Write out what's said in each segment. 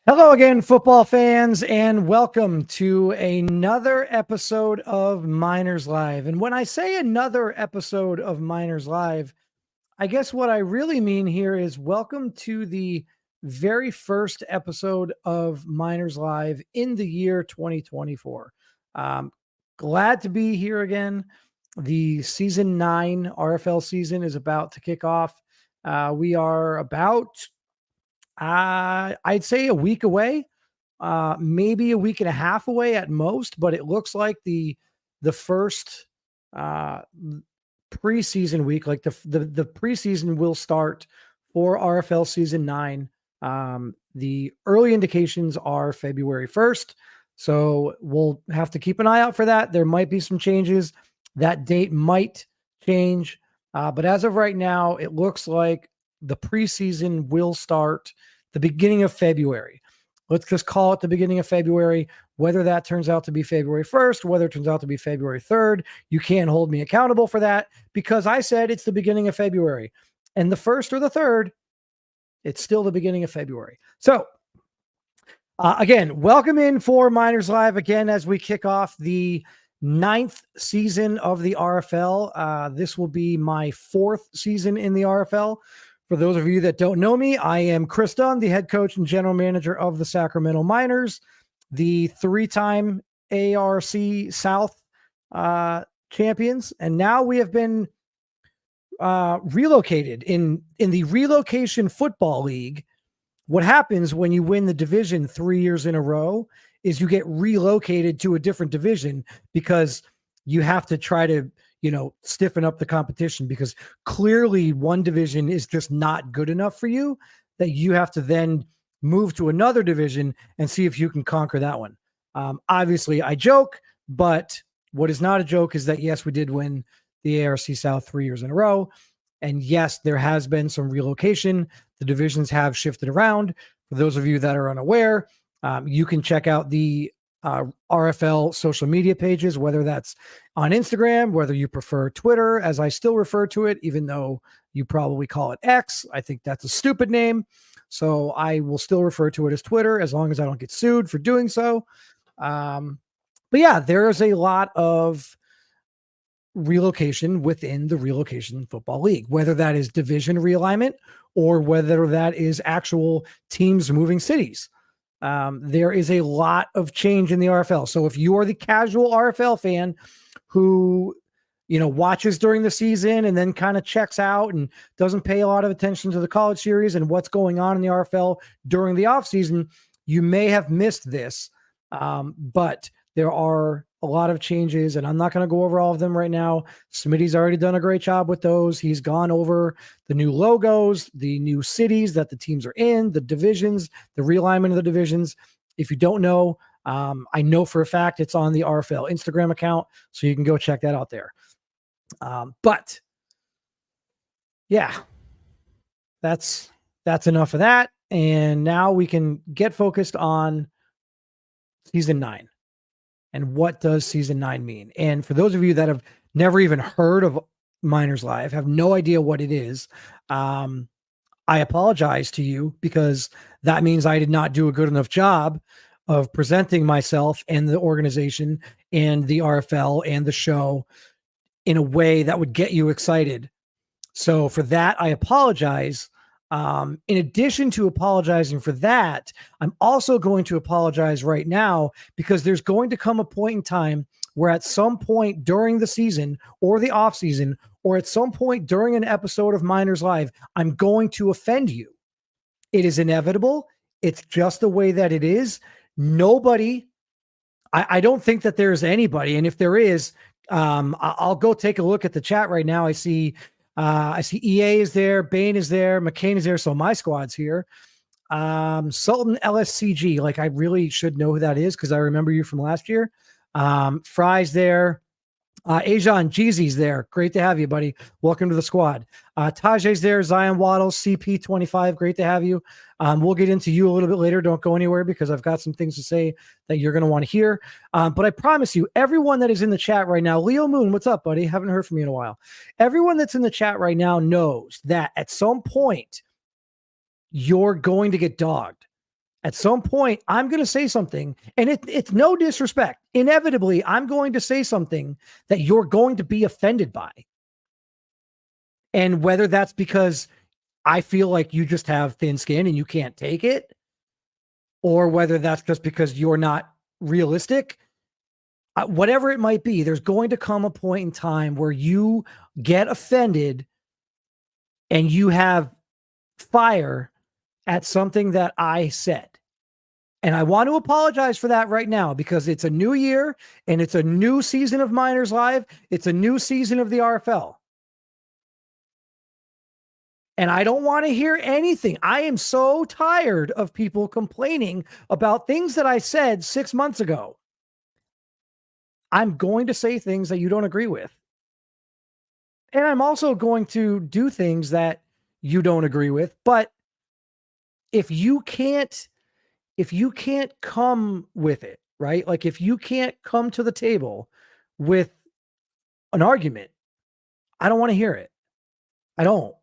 Hello again, football fans, and welcome to another episode of Miners Live. And when I say another episode of Miners Live, I guess what I really mean here is welcome to the very first episode of Miners Live in the year 2024. Um, Glad to be here again. The season 9 RFL season is about to kick off. We are about I'd say a week away, maybe a week and a half away at most, but it looks like the first uh, preseason week, like the preseason will start for RFL season 9. The early indications are February 1st, so we'll have to keep an eye out for that. There might be some changes. That date might change, but as of right now, it looks like the preseason will start the beginning of February. Let's just call it the beginning of February. Whether that turns out to be February 1st, whether it turns out to be February 3rd, you can't hold me accountable for that because I said it's the beginning of February. And the 1st or the 3rd, it's still the beginning of February. So, again, welcome in for Miners Live again as we kick off the 9th season of the RFL. This will be my 4th season in the RFL. For those of you that don't know me, I am Chris Dunn, the head coach and general manager of the Sacramento Miners, the 3-time ARC South champions. And now we have been relocated in the Relocation Football League. What happens when you win the division 3 years in a row is you get relocated to a different division because you have to try to, stiffen up the competition because clearly one division is just not good enough for you that you have to then move to another division and see if you can conquer that one. Obviously, I joke, but what is not a joke is that, yes, we did win the ARC South 3 years in a row. And yes, there has been some relocation. The divisions have shifted around. For those of you that are unaware, you can check out the RFL social media pages, whether that's on Instagram, whether you prefer Twitter, as I still refer to it, even though you probably call it X. I think that's a stupid name. So I will still refer to it as Twitter as long as I don't get sued for doing so. But yeah, there is a lot of relocation within the Relocation Football League, whether that is division realignment or whether that is actual teams moving cities. There is a lot of change in the RFL. So if you are the casual RFL fan who, watches during the season and then kind of checks out and doesn't pay a lot of attention to the college series and what's going on in the RFL during the offseason, you may have missed this. But there are a lot of changes, and I'm not going to go over all of them right now. Smitty's already done a great job with those. He's gone over the new logos, the new cities that the teams are in, the divisions, the realignment of the divisions. If you don't know, I know for a fact it's on the RFL Instagram account, so you can go check that out there. But yeah, that's enough of that. And now we can get focused on season 9. And what does season 9 mean? And for those of you that have never even heard of Miners Live, have no idea what it is, I apologize to you because that means I did not do a good enough job of presenting myself and the organization and the RFL and the show in a way that would get you excited. So for that, I apologize. In addition to apologizing for that, I'm also going to apologize right now because there's going to come a point in time where at some point during the season or the off season or at some point during an episode of Miners Live, I'm going to offend you. It is inevitable. It's just the way that it is. Nobody, I don't think that there's anybody. And if there is, I'll go take a look at the chat right now. I see EA is there, Bain is there, McCain is there, so my squad's here. Sultan LSCG, like I really should know who that is because I remember you from last year. Fry's there. Ajon Jeezy's there. Great to have you, buddy. Welcome to the squad. Tajay's there. Zion Waddle, CP25. Great to have you. We'll get into you a little bit later. Don't go anywhere because I've got some things to say that you're going to want to hear. But I promise you, everyone that is in the chat right now, Leo Moon, what's up, buddy? Haven't heard from you in a while. Everyone that's in the chat right now knows that at some point you're going to get dogged. At some point, I'm going to say something, and it's no disrespect. Inevitably, I'm going to say something that you're going to be offended by. And whether that's because I feel like you just have thin skin and you can't take it, or whether that's just because you're not realistic, whatever it might be, there's going to come a point in time where you get offended and you have fire at something that I said. And I want to apologize for that right now, because it's a new year and it's a new season of Miners Live. It's a new season of the RFL. And I don't want to hear anything. I am so tired of people complaining about things that I said 6 months ago. I'm going to say things that you don't agree with. And I'm also going to do things that you don't agree with. But if you can't come with it, right? Like if you can't come to the table with an argument, I don't want to hear it. I don't.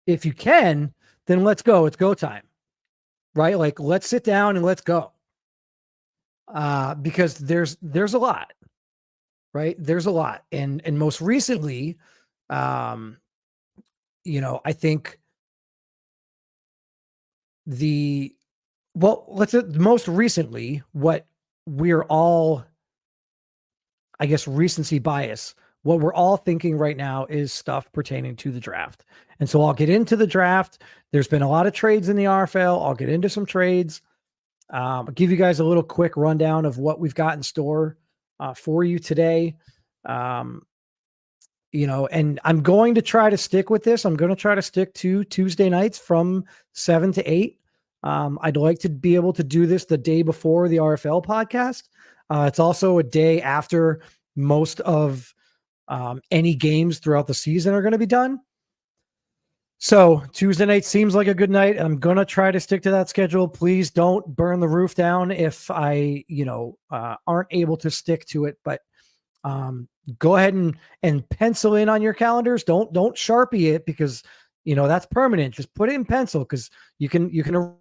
If you can, then let's go. It's go time, right? Like let's sit down and let's go. Because there's a lot, right? There's a lot. And most recently, I think most recently, what we're all, I guess, recency bias, what we're all thinking right now is stuff pertaining to the draft. And so I'll get into the draft. There's been a lot of trades in the RFL. I'll get into some trades. I'll give you guys a little quick rundown of what we've got in store for you today. And I'm going to try to stick with this. I'm going to try to stick to Tuesday nights from 7 to 8. I'd like to be able to do this the day before the RFL podcast. It's also a day after most of any games throughout the season are going to be done. So Tuesday night seems like a good night. I'm going to try to stick to that schedule. Please don't burn the roof down if I, aren't able to stick to it. But go ahead and pencil in on your calendars. Don't Sharpie it, because that's permanent. Just put it in pencil, because you can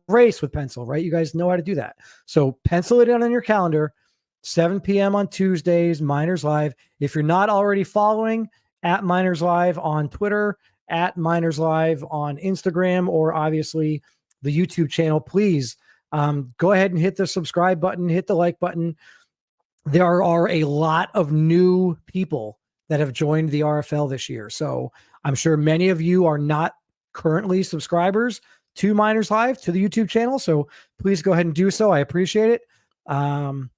erase with pencil, right? You guys know how to do that. So pencil it in on your calendar. 7 p.m. on Tuesdays, Miners Live. If you're not already following at Miners Live on Twitter, at Miners Live on Instagram, or obviously the YouTube channel, please go ahead and hit the subscribe button, hit the like button. There are a lot of new people that have joined the RFL this year. So I'm sure many of you are not currently subscribers to Miners Live, to the YouTube channel. So please go ahead and do so. I appreciate it. And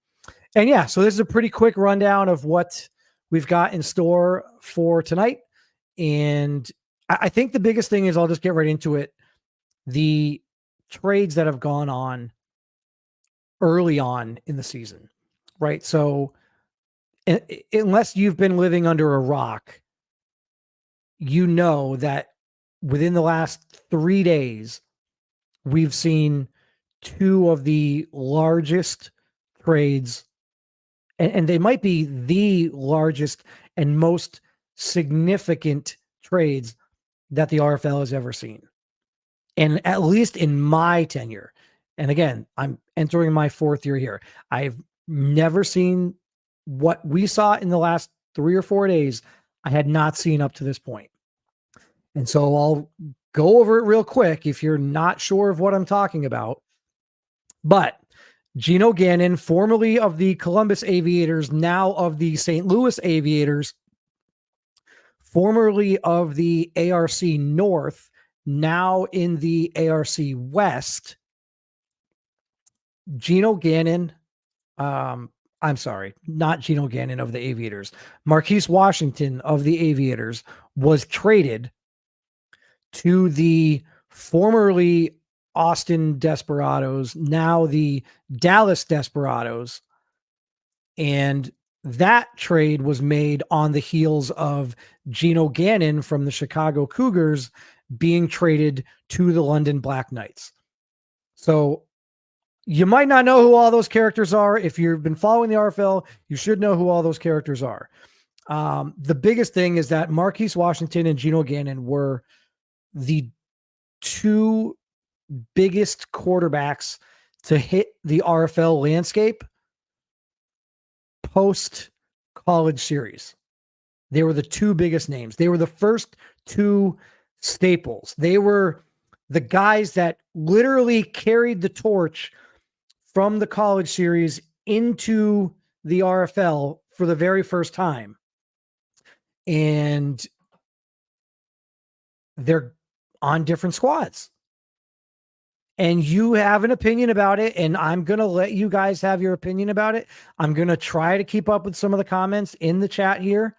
yeah, so this is a pretty quick rundown of what we've got in store for tonight. And I think the biggest thing is, I'll just get right into it. The trades that have gone on early on in the season, right? So unless you've been living under a rock, you know that within the last 3 days, we've seen two of the largest trades, and they might be the largest and most significant trades that the RFL has ever seen. And at least in my tenure, and again, I'm entering my 4th year here, I've never seen what we saw in the last 3 or 4 days. I had not seen up to this point. And so I'll go over it real quick if you're not sure of what I'm talking about. But Gino Gannon, formerly of the Columbus Aviators, now of the St. Louis Aviators, formerly of the ARC North, now in the ARC West. Gino Gannon, I'm sorry, not Gino Gannon of the Aviators. Marquise Washington of the Aviators was traded to the formerly Austin Desperados, now the Dallas Desperados. And that trade was made on the heels of Gino Gannon from the Chicago Cougars being traded to the London Black Knights. So you might not know who all those characters are. If you've been following the RFL, you should know who all those characters are. The biggest thing is that Marquise Washington and Gino Gannon were the two biggest quarterbacks to hit the RFL landscape post college series. They were the two biggest names. They were the first two staples. They were the guys that literally carried the torch from the college series into the RFL for the very first time. And they're on different squads. And you have an opinion about it, and I'm going to let you guys have your opinion about it. I'm going to try to keep up with some of the comments in the chat here.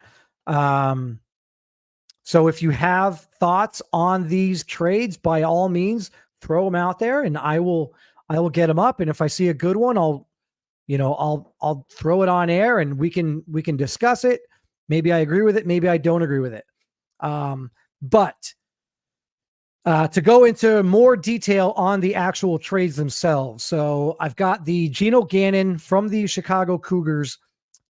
So if you have thoughts on these trades, by all means, throw them out there, and I will get them up. And if I see a good one, I'll throw it on air, and we can discuss it. Maybe I agree with it. Maybe I don't agree with it. But to go into more detail on the actual trades themselves. So I've got the Geno Gannon from the Chicago Cougars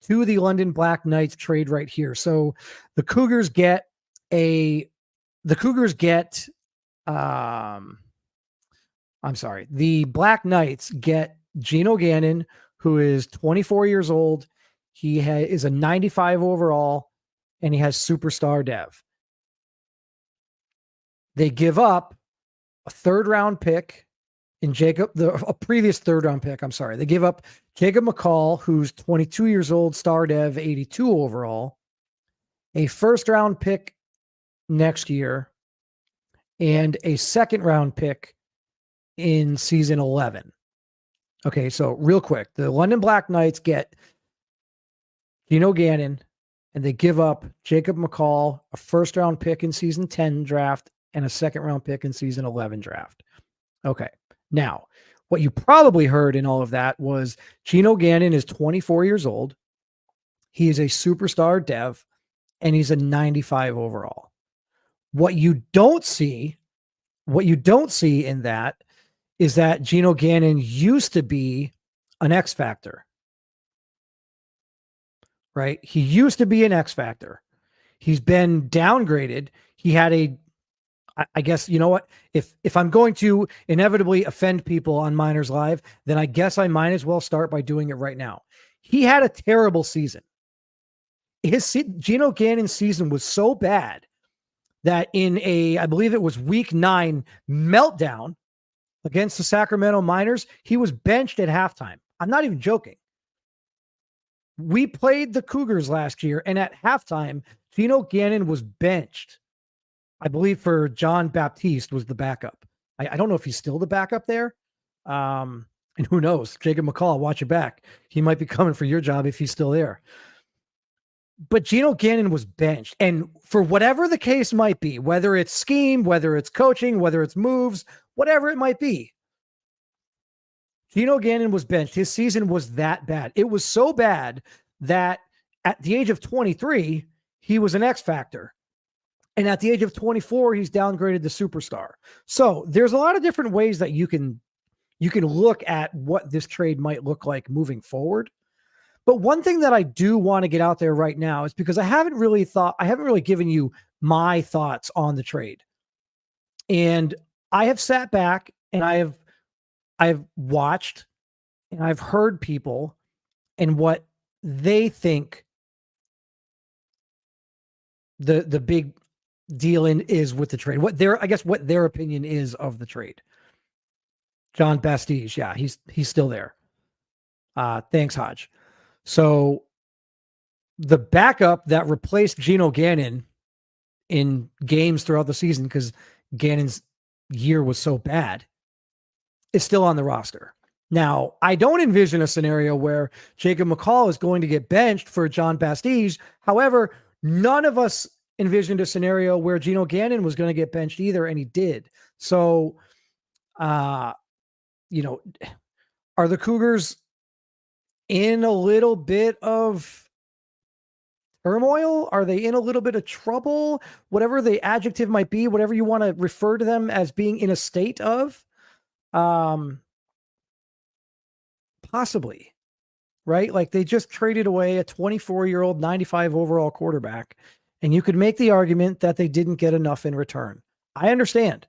to the London Black Knights trade right here. So the Cougars get the Black Knights get Geno Gannon, who is 24 years old. He is a 95 overall, and he has superstar dev. They give up a third-round pick in a previous third-round pick. I'm sorry. They give up Jacob McCall, who's 22 years old, star dev, 82 overall, a first-round pick next year, and a second-round pick in season 11. Okay, so real quick, the London Black Knights get Geno Gannon, and they give up Jacob McCall, a first-round pick in season 10 draft, and a second-round pick in season 11 draft. Okay, now, what you probably heard in all of that was Geno Gannon is 24 years old. He is a superstar dev, and he's a 95 overall. What you don't see in that is that Geno Gannon used to be an X Factor, right? He used to be an X Factor. He's been downgraded. He had I guess, you know what? If I'm going to inevitably offend people on Miners Live, then I guess I might as well start by doing it right now. He had a terrible season. Geno Gannon's season was so bad that in I believe it was week 9 meltdown against the Sacramento Miners, he was benched at halftime. I'm not even joking. We played the Cougars last year, and at halftime, Geno Gannon was benched. I believe for John Baptiste was the backup. I don't know if he's still the backup there. And who knows? Jacob McCall, watch your back. He might be coming for your job if he's still there. But Geno Gannon was benched. And for whatever the case might be, whether it's scheme, whether it's coaching, whether it's moves, whatever it might be, Geno Gannon was benched. His season was that bad. It was so bad that at the age of 23, he was an X Factor. And at the age of 24, he's downgraded to superstar. So there's a lot of different ways that you can look at what this trade might look like moving forward. But one thing that I do want to get out there right now is because I haven't really given you my thoughts on the trade. And I have sat back and I've watched and I've heard people and what they think the big deal is with the trade. What their opinion is of the trade. John Baptiste, yeah, he's still there. Thanks, Hodge. So the backup that replaced Geno Gannon in games throughout the season, because Gannon's year was so bad, is still on the roster. Now, I don't envision a scenario where Jacob McCall is going to get benched for John Baptiste. However, none of us envisioned a scenario where Geno Gannon was going to get benched either, and he did. So, are the Cougars in a little bit of turmoil? Are they in a little bit of trouble? Whatever the adjective might be, whatever you want to refer to them as being in a state of, possibly, right? Like they just traded away a 24-year-old, 95 overall quarterback. And you could make the argument that they didn't get enough in return. I understand,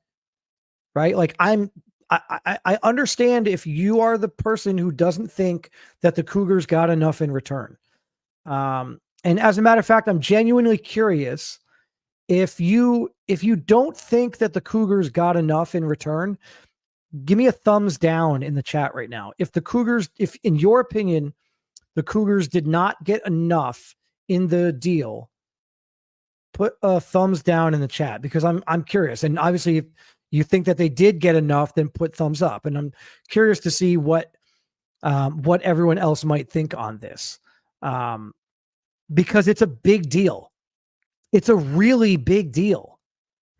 right? Like I'm I understand if you are the person who doesn't think that the Cougars got enough in return. And as a matter of fact, I'm genuinely curious if you don't think that the Cougars got enough in return, give me a thumbs down in the chat right now. If in your opinion, the Cougars did not get enough in the deal, put a thumbs down in the chat, because I'm curious. And obviously, if you think that they did get enough, then put thumbs up. And I'm curious to see what everyone else might think on this, because it's a big deal. It's a really big deal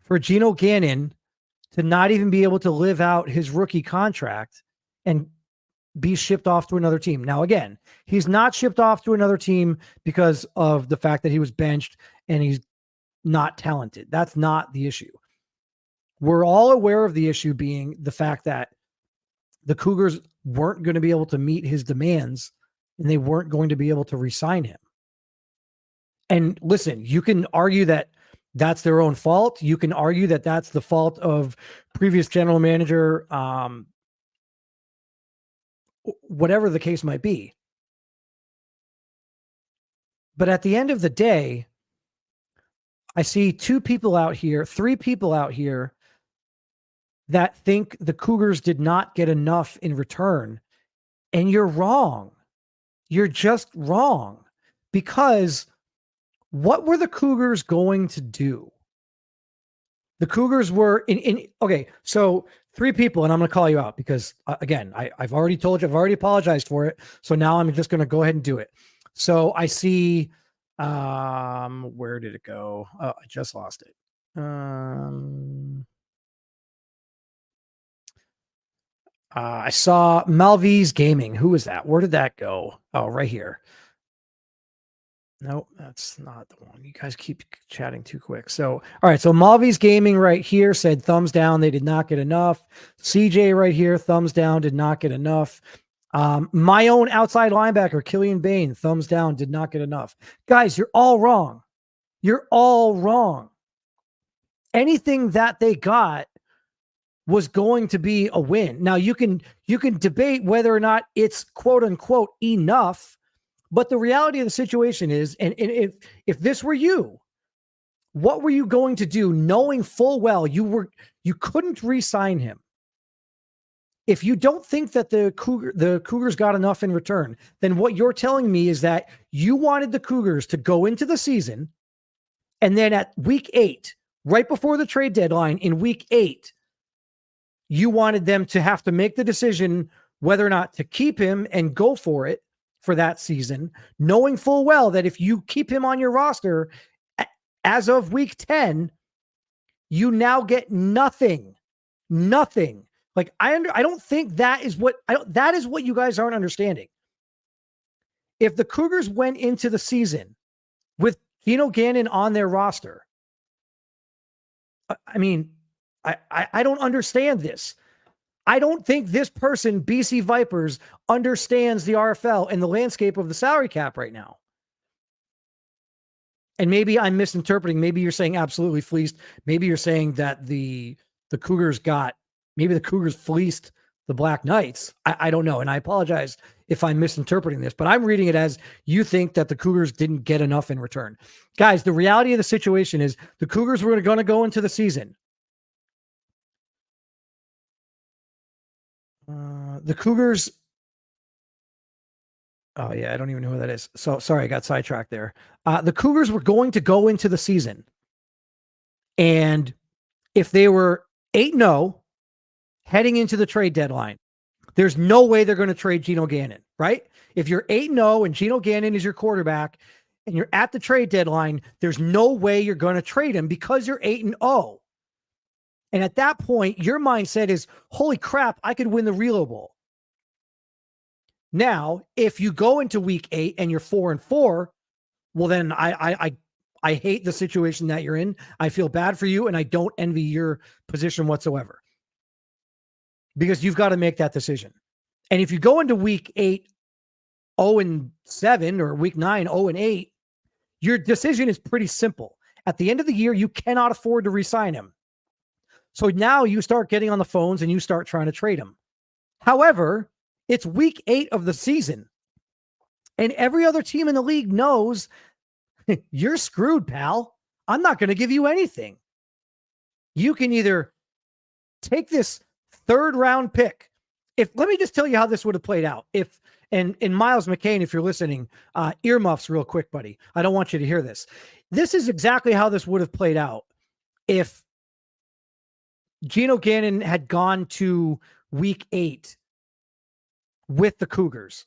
for Gino Gannon to not even be able to live out his rookie contract and be shipped off to another team. Now, again, he's not shipped off to another team because of the fact that he was benched and he's not talented. That's not the issue. We're all aware of the issue being the fact that the Cougars weren't going to be able to meet his demands and they weren't going to be able to re-sign him. And listen, you can argue that that's their own fault. You can argue that that's the fault of previous general manager, whatever the case might be. But at the end of the day, I see three people out here that think the Cougars did not get enough in return. And you're wrong. You're just wrong. Because what were the Cougars going to do? The Cougars were okay, so three people, and I'm going to call you out because, again, I've already told you, I've already apologized for it. So now I'm just going to go ahead and do it. So I see, where did it go? Oh, I just lost it. I saw Malvies Gaming. Who is that? Where did that go? Oh, right here. Nope, that's not the one. You guys keep chatting too quick. So, all right. So Malvies Gaming right here said thumbs down. They did not get enough. CJ right here, thumbs down, did not get enough. My own outside linebacker, Killian Bain, thumbs down, did not get enough. Guys, you're all wrong. You're all wrong. Anything that they got was going to be a win. Now you can debate whether or not it's quote unquote enough. But the reality of the situation is, and if this were you, what were you going to do knowing full well you couldn't re-sign him? If you don't think that the Cougars got enough in return, then what you're telling me is that you wanted the Cougars to go into the season, and then at week 8, right before the trade deadline in week 8, you wanted them to have to make the decision whether or not to keep him and go for it for that season, knowing full well that if you keep him on your roster as of week 10, you now get nothing. Like I don't think that is what you guys aren't understanding. If the Cougars went into the season with Gino Gannon on their roster, I mean, I don't understand this. I don't think this person, BC Vipers, understands the RFL and the landscape of the salary cap right now. And maybe I'm misinterpreting. Maybe you're saying absolutely fleeced. Maybe you're saying that the Cougars fleeced the Black Knights. I don't know. And I apologize if I'm misinterpreting this, but I'm reading it as you think that the Cougars didn't get enough in return. Guys, the reality of the situation is the Cougars were going to go into the season. The Cougars. Oh, yeah. I don't even know who that is. So sorry, I got sidetracked there. The Cougars were going to go into the season. And if they were 8-0 heading into the trade deadline, there's no way they're going to trade Gino Gannon, right? If you're 8-0 and Gino Gannon is your quarterback and you're at the trade deadline, there's no way you're going to trade him because you're 8-0. And at that point, your mindset is, holy crap, I could win the Relo Bowl. Now, if you go into week 8 and you're 4-4, well, then I hate the situation that you're in. I feel bad for you, and I don't envy your position whatsoever. Because you've got to make that decision. And if you go into week 8, 0-7, or week 9, 0-8, your decision is pretty simple. At the end of the year, you cannot afford to re-sign him. So now you start getting on the phones and you start trying to trade him. However, it's week 8 of the season. And every other team in the league knows you're screwed, pal. I'm not going to give you anything. You can either take this 3rd round pick. Let me just tell you how this would have played out. And Miles McCain, if you're listening, earmuffs real quick, buddy. I don't want you to hear this. This is exactly how this would have played out if Geno Gannon had gone to week 8 with the Cougars.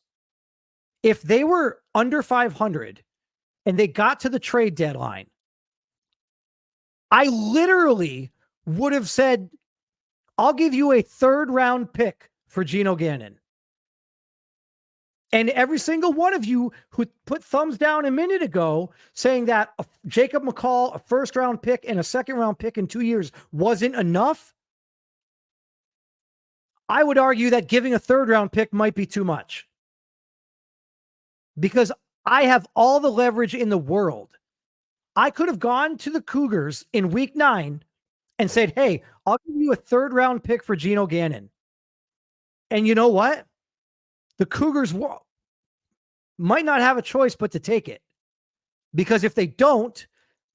If they were under 500 and they got to the trade deadline, I literally would have said, I'll give you a 3rd round pick for Geno Gannon. And every single one of you who put thumbs down a minute ago saying that Jacob McCall, a 1st round pick and a 2nd round pick in 2 years wasn't enough, I would argue that giving a 3rd round pick might be too much. Because I have all the leverage in the world. I could have gone to the Cougars in week 9 and said, hey, I'll give you a 3rd round pick for Geno Gannon. And you know what? The Cougars might not have a choice but to take it. Because if they don't,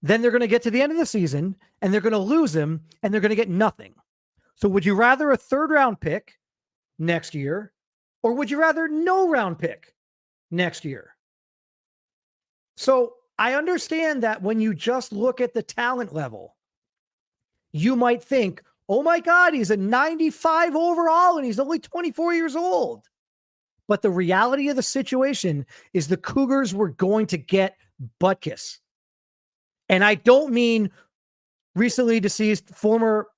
then they're going to get to the end of the season and they're going to lose him and they're going to get nothing. So would you rather a 3rd round pick next year, or would you rather no round pick next year? So I understand that when you just look at the talent level, you might think, oh my God, he's a 95 overall and he's only 24 years old. But the reality of the situation is the Cougars were going to get Butkus. And I don't mean recently deceased former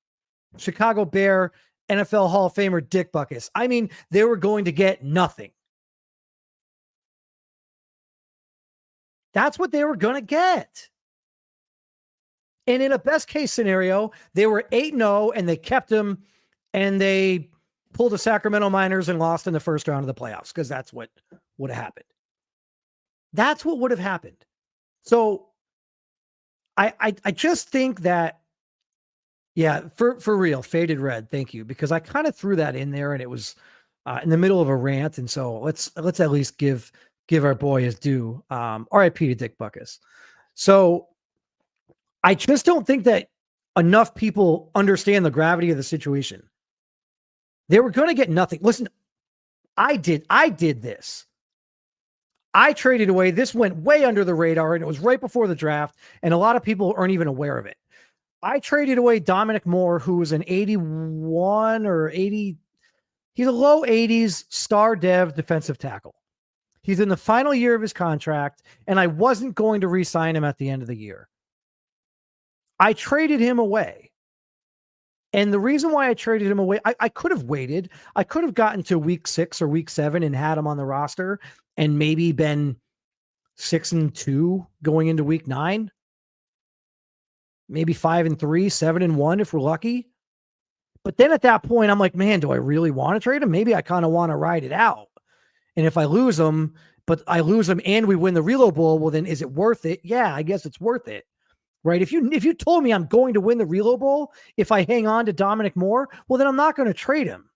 Chicago Bear NFL Hall of Famer Dick Butkus. I mean, they were going to get nothing. That's what they were going to get. And in a best case scenario, they were 8-0 and they kept him and they pulled the Sacramento Miners and lost in the 1st round of the playoffs because that's what would have happened. That's what would have happened. So I just think that, yeah, for real, Faded Red, thank you, because I kind of threw that in there and it was in the middle of a rant. And so let's at least give our boy his due. RIP to Dick Butkus. So I just don't think that enough people understand the gravity of the situation. They were going to get nothing. Listen, I did this. I traded away. This went way under the radar and it was right before the draft. And a lot of people aren't even aware of it. I traded away Dominic Moore, who was an 81 or 80. He's a low 80s star dev defensive tackle. He's in the final year of his contract, and I wasn't going to re-sign him at the end of the year. I traded him away. And the reason why I traded him away, I could have waited. I could have gotten to week 6 or week 7 and had him on the roster and maybe been 6-2 going into week 9. Maybe 5-3, 7-1 if we're lucky. But then at that point, I'm like, man, do I really want to trade him? Maybe I kind of want to ride it out. And if I lose him, but I lose him and we win the Reload Bowl, well, then is it worth it? Yeah, I guess it's worth it. Right? If you told me I'm going to win the Reload Bowl, if I hang on to Dominic Moore, well, then I'm not going to trade him.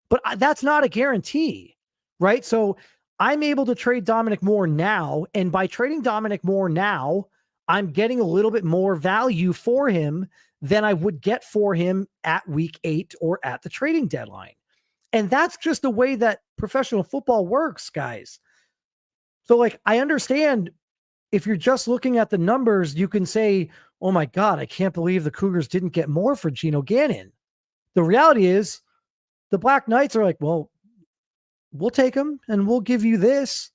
But that's not a guarantee, right? So I'm able to trade Dominic Moore now. And by trading Dominic Moore now, I'm getting a little bit more value for him than I would get for him at week 8 or at the trading deadline. And that's just the way that professional football works, guys. So like, I understand if you're just looking at the numbers, you can say, oh my God, I can't believe the Cougars didn't get more for Geno Gannon. The reality is the Black Knights are like, well, we'll take him and we'll give you this.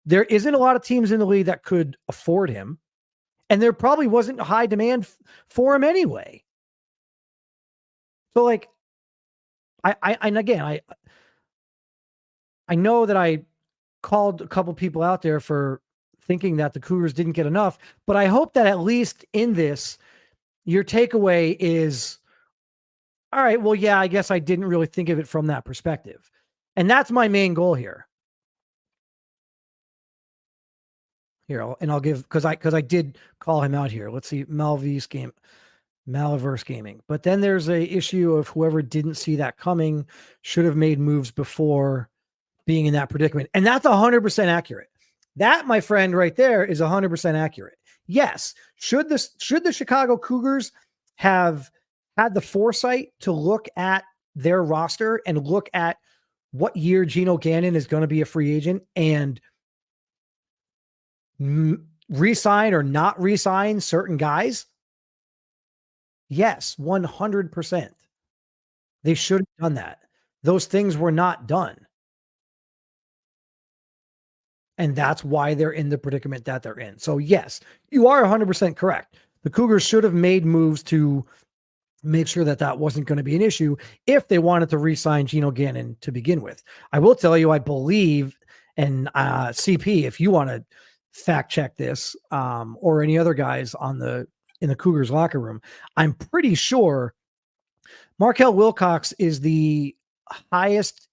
There isn't a lot of teams in the league that could afford him. And there probably wasn't high demand for him anyway. So like, I know that I called a couple people out there for thinking that the Cougars didn't get enough, but I hope that at least in this, your takeaway is, all right, well, yeah, I guess I didn't really think of it from that perspective. And that's my main goal here. Here, and I'll give, because I did call him out here. Let's see, Malvise game. Malaverse Gaming. But then there's a issue of whoever didn't see that coming should have made moves before being in that predicament. And that's 100% accurate. That, my friend, right there is 100% accurate. Yes. Should the Chicago Cougars have had the foresight to look at their roster and look at what year Geno Gannon is going to be a free agent and re-sign or not re-sign certain guys? Yes, 100%. They should have done that. Those things were not done. And that's why they're in the predicament that they're in. So yes, you are 100% correct. The Cougars should have made moves to make sure that that wasn't going to be an issue if they wanted to re-sign Geno Gannon to begin with. I will tell you, I believe, and CP, if you want to fact check this, or any other guys in the Cougars locker room, I'm pretty sure Markel Wilcox is the highest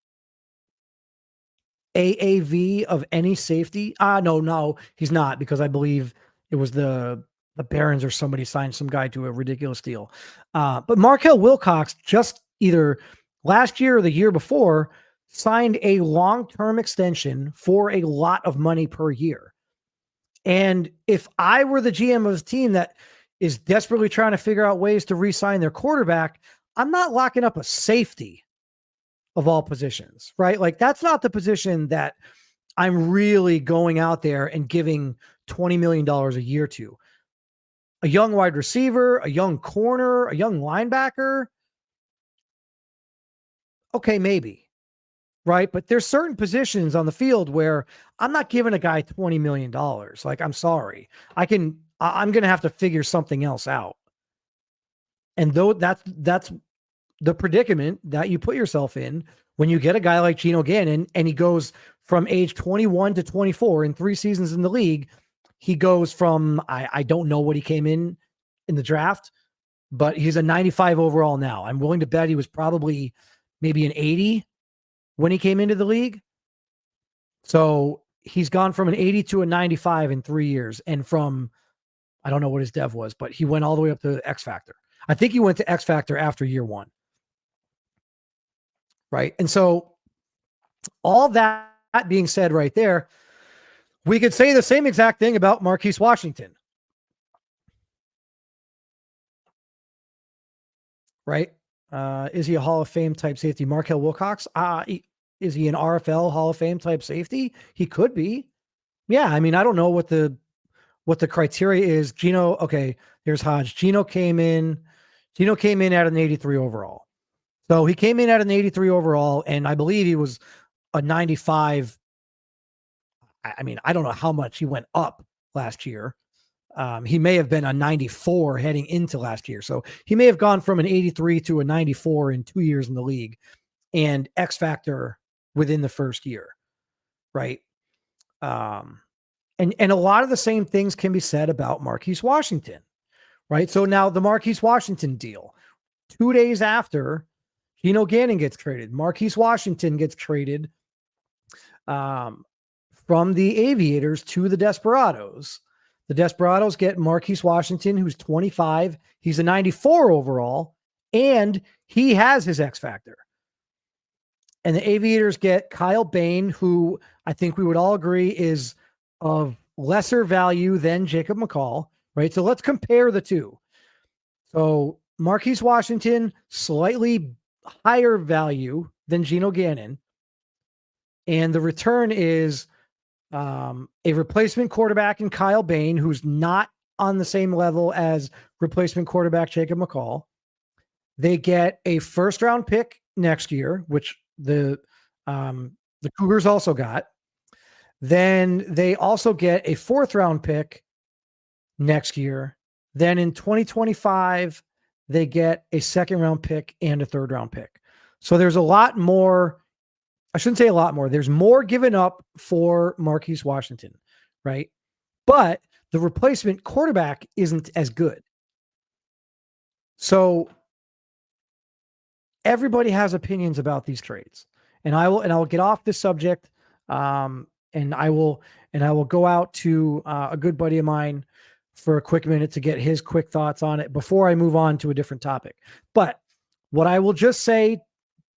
AAV of any safety. No, he's not, because I believe it was the Barons or somebody signed some guy to a ridiculous deal. But Markel Wilcox just either last year or the year before signed a long-term extension for a lot of money per year. And if I were the GM of a team that is desperately trying to figure out ways to re-sign their quarterback, I'm not locking up a safety of all positions, right? Like, that's not the position that I'm really going out there and giving $20 million a year to. A young wide receiver, a young corner, a young linebacker. Okay, maybe, right? But there's certain positions on the field where I'm not giving a guy $20 million. Like, I'm sorry. I'm going to have to figure something else out. And though that's the predicament that you put yourself in when you get a guy like Geno Gannon and he goes from age 21 to 24 in 3 seasons in the league. He goes from, I don't know what he came in the draft, but he's a 95 overall now. I'm willing to bet he was probably maybe an 80 when he came into the league. So he's gone from an 80 to a 95 in 3 years. And from, I don't know what his dev was, but he went all the way up to X Factor. I think he went to X Factor after year 1. Right. And so all that being said right there, we could say the same exact thing about Marquise Washington. Right. Is he a Hall of Fame type safety? Markel Wilcox? Is he an RFL Hall of Fame type safety? He could be. Yeah. I mean, I don't know what the criteria is. Geno. Okay. Here's Hodge. Geno came in at an 83 overall. So he came in at an 83 overall, and I believe he was a 95. I mean, I don't know how much he went up last year. He may have been a 94 heading into last year. So he may have gone from an 83 to a 94 in 2 years in the league, and X Factor within the first year. Right. And a lot of the same things can be said about Marquise Washington. Right. So now the Marquise Washington deal, 2 days after Geno Gannon gets traded, Marquise Washington gets traded from the Aviators to the Desperados. The Desperados get Marquise Washington, who's 25. He's a 94 overall, and he has his X Factor. And the Aviators get Kyle Bain, who I think we would all agree is of lesser value than Jacob McCall, right? So let's compare the two. So Marquise Washington, slightly higher value than Geno Gannon. And the return is a replacement quarterback in Kyle Bain, who's not on the same level as replacement quarterback Jacob McCall. They get a first-round pick next year, which the Cougars also got. Then they also get a 4th-round pick next year. Then in 2025, they get a 2nd-round pick and a 3rd-round pick. So there's a lot more. I shouldn't say a lot more. There's more given up for Marquise Washington, right? But the replacement quarterback isn't as good. So everybody has opinions about these trades, and I will get off this subject. And I will go out to a good buddy of mine for a quick minute to get his quick thoughts on it before I move on to a different topic. But what I will just say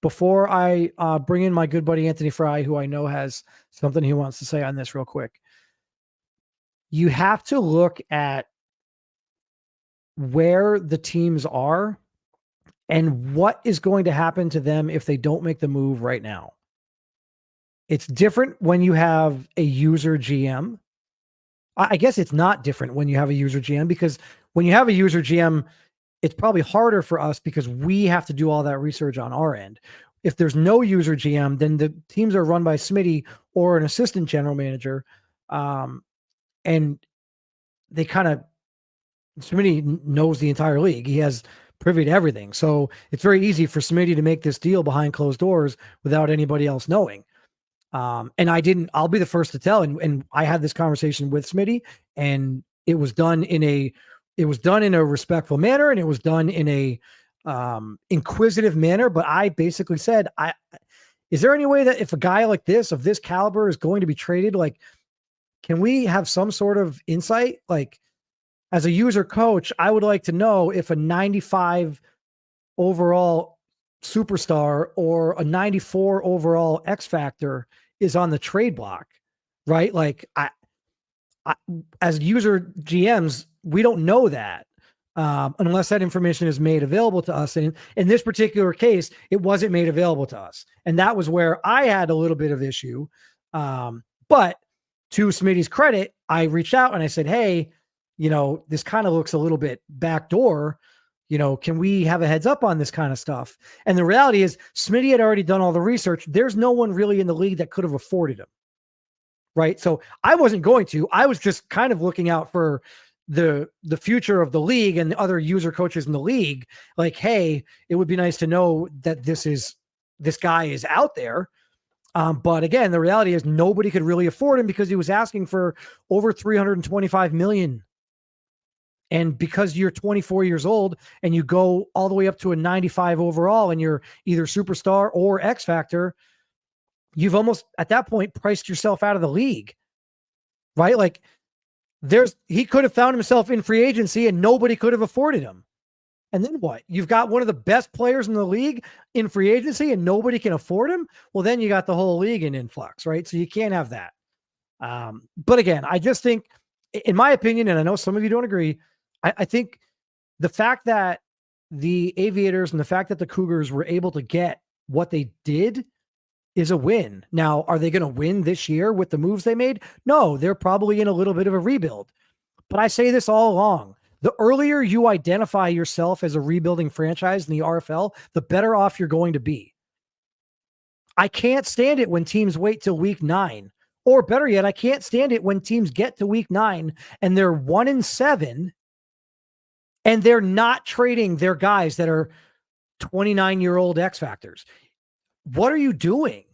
before I bring in my good buddy Anthony Fry, who I know has something he wants to say on this real quick, you have to look at where the teams are and what is going to happen to them if they don't make the move right now. It's different when you have a user GM. I guess it's not different when you have a user GM, because when you have a user GM, it's probably harder for us because we have to do all that research on our end. If there's no user GM, then the teams are run by Smitty or an assistant general manager. And they kind of, Smitty knows the entire league. He has privy to everything. So it's very easy for Smitty to make this deal behind closed doors without anybody else knowing. And I'll be the first to tell. And I had this conversation with Smitty, and it was done in a respectful manner, and it was done in a inquisitive manner. But I basically said, is there any way that if a guy like this, of this caliber, is going to be traded, like, can we have some sort of insight? Like, as a user coach, I would like to know if a 95 overall superstar or a 94 overall X factor is on the trade block, right? Like, I as user GMs, we don't know that unless that information is made available to us. And in this particular case, it wasn't made available to us. And that was where I had a little bit of issue. But to Smitty's credit, I reached out and I said, hey, this kind of looks a little bit backdoor. Can we have a heads up on this kind of stuff? And the reality is Smitty had already done all the research. There's no one really in the league that could have afforded him. Right. So I wasn't going to, I was just kind of looking out for the future of the league and the other user coaches in the league. Like, hey, it would be nice to know that this guy is out there. But again, the reality is nobody could really afford him because he was asking for over $325 million. And because you're 24 years old and you go all the way up to a 95 overall and you're either superstar or X factor, you've almost at that point priced yourself out of the league, right? Like he could have found himself in free agency and nobody could have afforded him. And then what? You've got one of the best players in the league in free agency and nobody can afford him. Well, then you got the whole league in influx, right? So you can't have that. But again, I just think, in my opinion, and I know some of you don't agree, I think the fact that the Aviators and the fact that the Cougars were able to get what they did is a win. Now, are they going to win this year with the moves they made? No, they're probably in a little bit of a rebuild. But I say this all along. The earlier you identify yourself as a rebuilding franchise in the RFL, the better off you're going to be. I can't stand it when teams wait till week 9. Or better yet, I can't stand it when teams get to week 9 and they're 1-7 and they're not trading their guys that are 29-year-old X factors. What are you doing?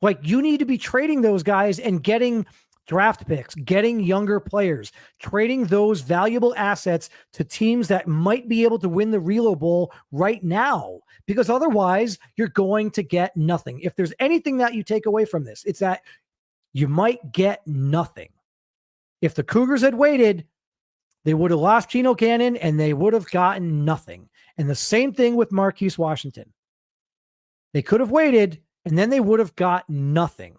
Like, you need to be trading those guys and getting draft picks, getting younger players, trading those valuable assets to teams that might be able to win the Relo Bowl right now, because otherwise you're going to get nothing. If there's anything that you take away from this, it's that you might get nothing. If the Cougars had waited, they would have lost Geno Gannon and they would have gotten nothing. And the same thing with Marquise Washington. They could have waited and then they would have got nothing.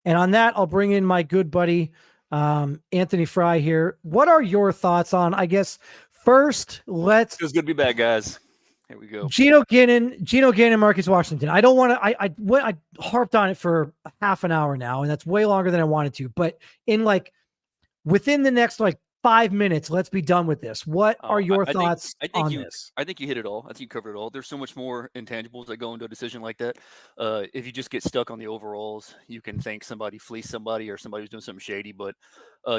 And on that, I'll bring in my good buddy, Anthony Fry here. What are your thoughts on, I guess, first, let's... Feels good to be back, guys. Here we go. Geno Gannon, Marcus Washington. I don't want to, I harped on it for half an hour now, and that's way longer than I wanted to. But within the next 5 minutes, let's be done with this. What are your thoughts on this? I think you hit it all. I think you covered it all. There's so much more intangibles that go into a decision like that. If you just get stuck on the overalls, you can think somebody fleeced somebody or somebody was doing something shady. But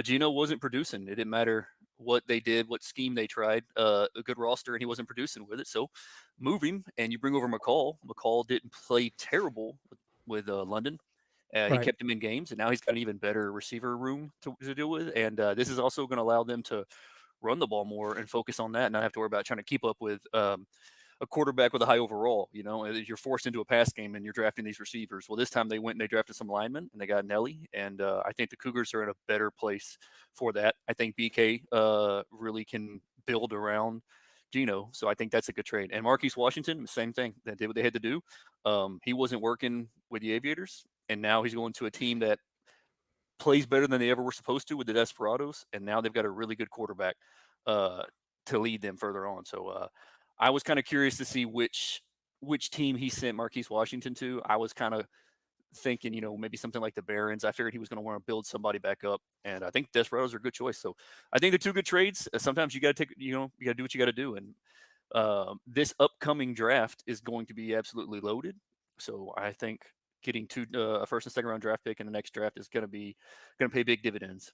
Geno wasn't producing. It didn't matter what they did, what scheme they tried. A good roster, and he wasn't producing with it. So move him, and you bring over McCall. McCall didn't play terrible with London. He kept him in games, and now he's got an even better receiver room to deal with. And this is also going to allow them to run the ball more and focus on that and not have to worry about trying to keep up with a quarterback with a high overall. You're forced into a pass game and you're drafting these receivers. Well, this time they went and they drafted some linemen and they got Nelly, and I think the Cougars are in a better place for that. I think BK really can build around Geno, so I think that's a good trade. And Marquise Washington, same thing. They did what they had to do. He wasn't working with the Aviators, and now he's going to a team that plays better than they ever were supposed to with the Desperados, and now they've got a really good quarterback to lead them further on. So I was kind of curious to see which team he sent Marquise Washington to. I was kind of thinking, maybe something like the Barons. I figured he was going to want to build somebody back up, and I think Desperados are a good choice. So I think they're two good trades. Sometimes you got to take, you got to do what you got to do, and this upcoming draft is going to be absolutely loaded. So I think getting a first and second round draft pick in the next draft is going to pay big dividends.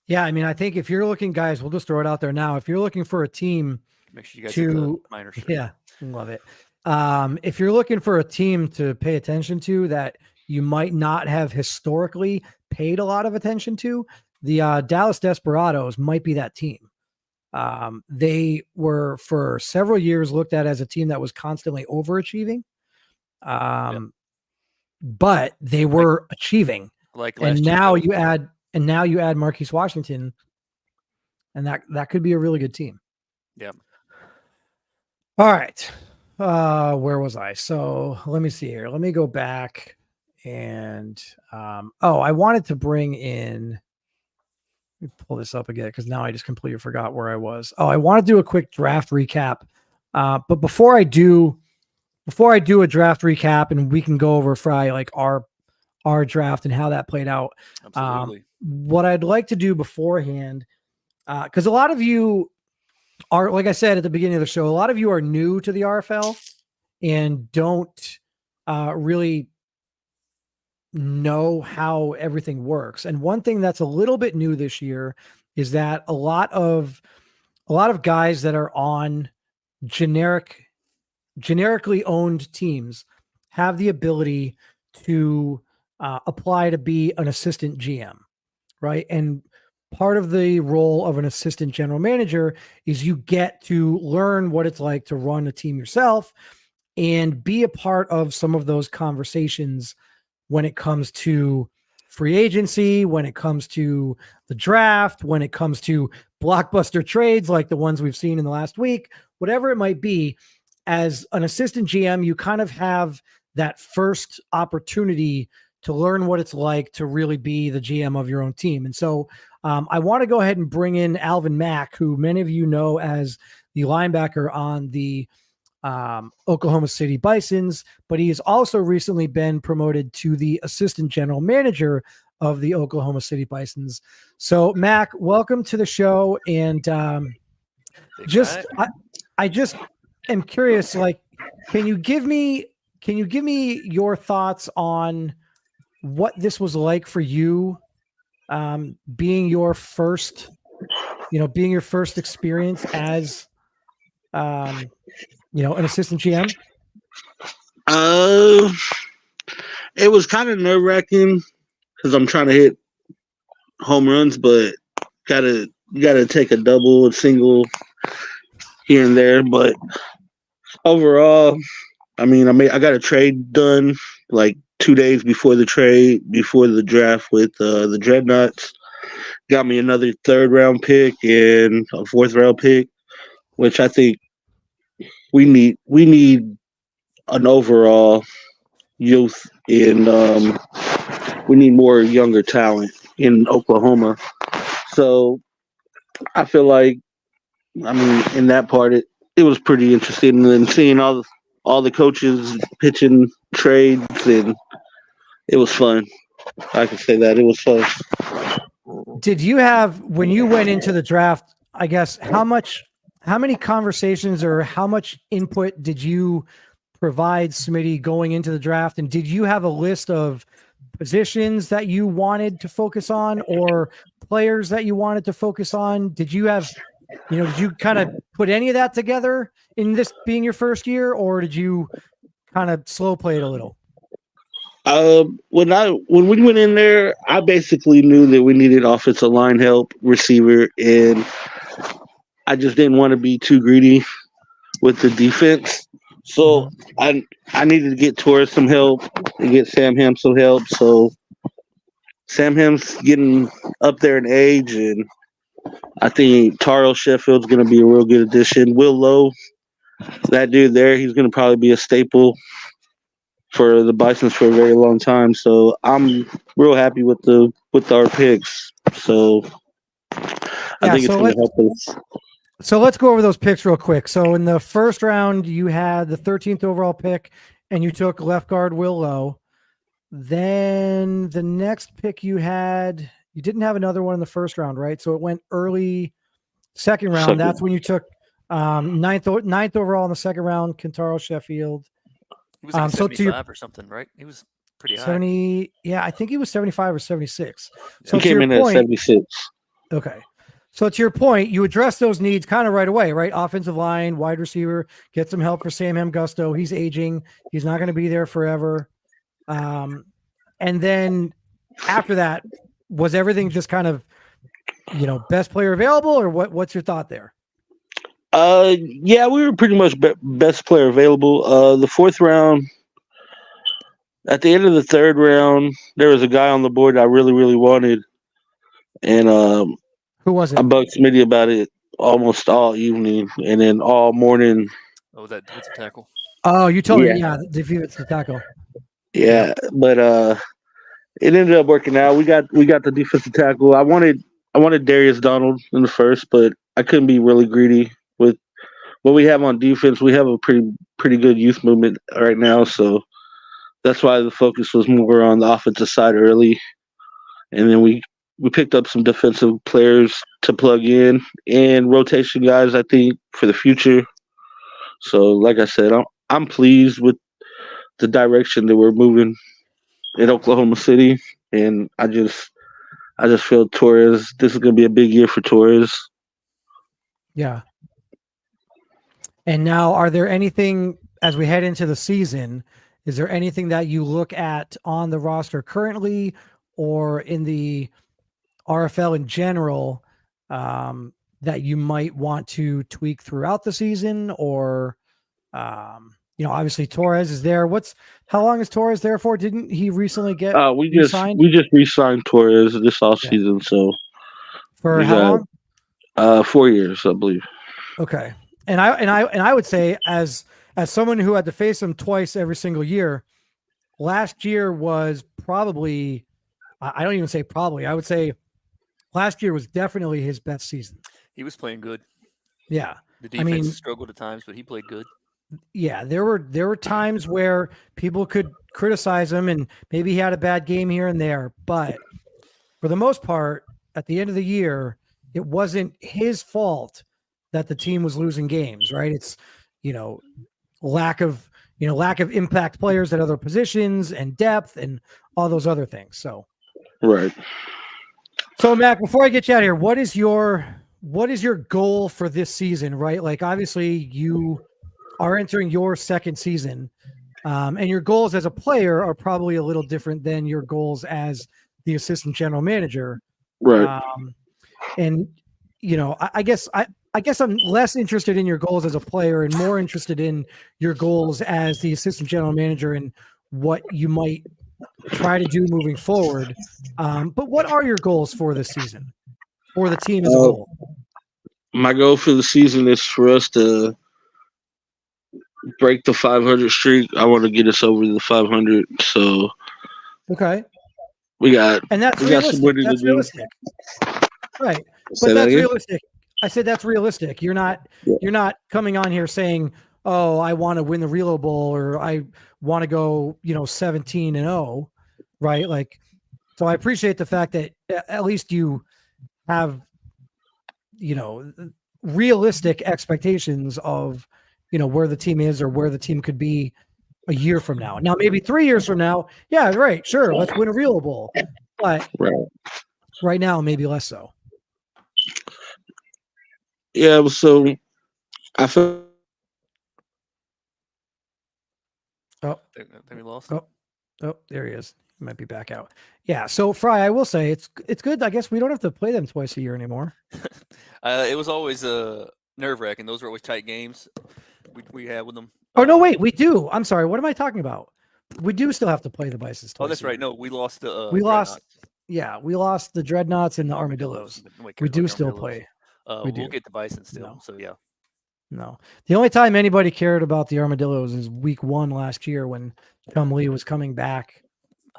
Yeah, I mean, I think if you're looking, guys, we'll just throw it out there now. If you're looking for a team, make sure you guys get the minor shirt. Yeah, love it. If you're looking for a team to pay attention to that you might not have historically paid a lot of attention to, the Dallas Desperados might be that team. They were for several years looked at as a team that was constantly overachieving. But they were achieving. And now you add Marquise Washington, and that could be a really good team. Yeah. All right. Where was I? So let me see here. Let me go back and I wanted to bring in. Let me pull this up again because now I just completely forgot where I was. I want to do a quick draft recap. But before I do a draft recap, and we can go over Fry like our draft and how that played out. Absolutely. What I'd like to do beforehand, because a lot of you are, like I said at the beginning of the show, a lot of you are new to the RFL and don't really know how everything works. And one thing that's a little bit new this year is that a lot of guys that are on generically owned teams have the ability to apply to be an assistant GM, right? And part of the role of an assistant general manager is you get to learn what it's like to run a team yourself and be a part of some of those conversations when it comes to free agency, when it comes to the draft, when it comes to blockbuster trades like the ones we've seen in the last week, whatever it might be. As an assistant GM, you kind of have that first opportunity to learn what it's like to really be the GM of your own team. And so I want to go ahead and bring in Alvin Mack, who many of you know as the linebacker on the Oklahoma City Bisons, but he has also recently been promoted to the assistant general manager of the Oklahoma City Bisons. So Mack, welcome to the show. And I just am curious, like, can you give me your thoughts on what this was like for you, being your first experience as, an assistant GM? It was kind of nerve-wracking because I'm trying to hit home runs, but you gotta take a double, a single here and there. But overall, I mean, I got a trade done like 2 days before the draft with the Dreadnoughts. Got me another 3rd round pick and a 4th round pick, which I think we need an overall youth and we need more younger talent in Oklahoma. So I feel like, I mean, in that part, it was pretty interesting, and then seeing all the coaches pitching trades, and it was fun. I can say that it was fun. Did you have, when you went into the draft, I guess, how many conversations or how much input did you provide Smitty going into the draft? And did you have a list of positions that you wanted to focus on or players that you wanted to focus on? Did you have, did you kind of put any of that together in this being your first year, or did you kind of slow play it a little? When we went in there, I basically knew that we needed offensive line help, receiver, and I just didn't want to be too greedy. with the defense. So I needed to get Torres some help and get Sam Ham some help. So Sam Ham's getting up there in age, and I think Taro Sheffield's going to be a real good addition. Will Lowe, that dude there, he's going to probably be a staple for the Bisons for a very long time. So I'm real happy with our picks. So I think it's going to help us. So let's go over those picks real quick. So in the first round, you had the 13th overall pick, and you took left guard Will Lowe. Then the next pick you didn't have another one in the first round, right? So it went early second round. That's when you took ninth overall in the second round, Kentaro Sheffield. He was like 75 or something, right? He was pretty high. 70. Yeah, I think he was 75 or 76. So he came in at 76. Okay. So to your point, you address those needs kind of right away, right? Offensive line, wide receiver, get some help for Sam Ham Gusto. He's aging. He's not going to be there forever. And then after that, was everything just kind of, best player available, or what's your thought there? Yeah, we were pretty much best player available. The fourth round, at the end of the third round, there was a guy on the board I really, really wanted. And who was it? I bugged Smitty about it almost all evening, and then all morning. Oh, that defensive tackle. Oh, you told me, the defensive tackle. Yeah, but it ended up working out. We got the defensive tackle. I wanted Darius Donald in the first, but I couldn't be really greedy with what we have on defense. We have a pretty good youth movement right now, so that's why the focus was more on the offensive side early, and then we picked up some defensive players to plug in and rotation guys, I think, for the future. So, like I said, I'm pleased with the direction that we're moving in Oklahoma City, and I just feel Torres. This is going to be a big year for Torres. Yeah. And now, are there anything as we head into the season? Is there anything that you look at on the roster currently, or in the RFL in general, that you might want to tweak throughout the season, or obviously Torres is there. How long is Torres there for? Didn't he recently get we just re-signed Torres this offseason, so for how long? 4 years, I believe. Okay. And I would say, as someone who had to face him twice every single year, last year was probably, I don't even say probably, I would say last year was definitely his best season. He was playing good. Yeah. The defense struggled at times, but he played good. Yeah, there were times where people could criticize him, and maybe he had a bad game here and there, but for the most part, at the end of the year, it wasn't his fault that the team was losing games, right? It's, lack of impact players at other positions and depth and all those other things. So, right. So Mac, before I get you out of here, what is your goal for this season, right? Like, obviously you are entering your second season, and your goals as a player are probably a little different than your goals as the assistant general manager. Right. And, I guess I'm less interested in your goals as a player and more interested in your goals as the assistant general manager and what you might try to do moving forward. But what are your goals for this season, for the team as a whole? My goal for the season is for us to break the 500 streak. I want to get us over the 500. So, okay, we got realistic. That's realistic, right? But that's realistic. I said that's realistic. You're not coming on here saying, "Oh, I want to win the Relo Bowl," or "I want to go, 17-0," right? Like, so I appreciate the fact that at least you have, realistic expectations of, where the team is or where the team could be a year from now. Now, maybe 3 years from now, yeah, right, sure, let's win a Relo Bowl. But right now, maybe less so. Yeah, so I feel. I think we lost him. Oh, there he is. He might be back out. Yeah. So Fry, I will say it's good. I guess we don't have to play them twice a year anymore. It was always nerve-wracking. Those were always tight games. we had with them. Oh no, wait, we do. I'm sorry. What am I talking about? We do still have to play the Bisons twice. Oh, that's a right. year. No, we lost the. We lost. Dreadnoughts. Yeah, we lost the Dreadnoughts and the Armadillos. Nobody We cares about do the still Armadillos. play. We'll do. get the Bison still. No. So yeah. No, the only time anybody cared about the Armadillos is week 1 last year when Chum Lee was coming back,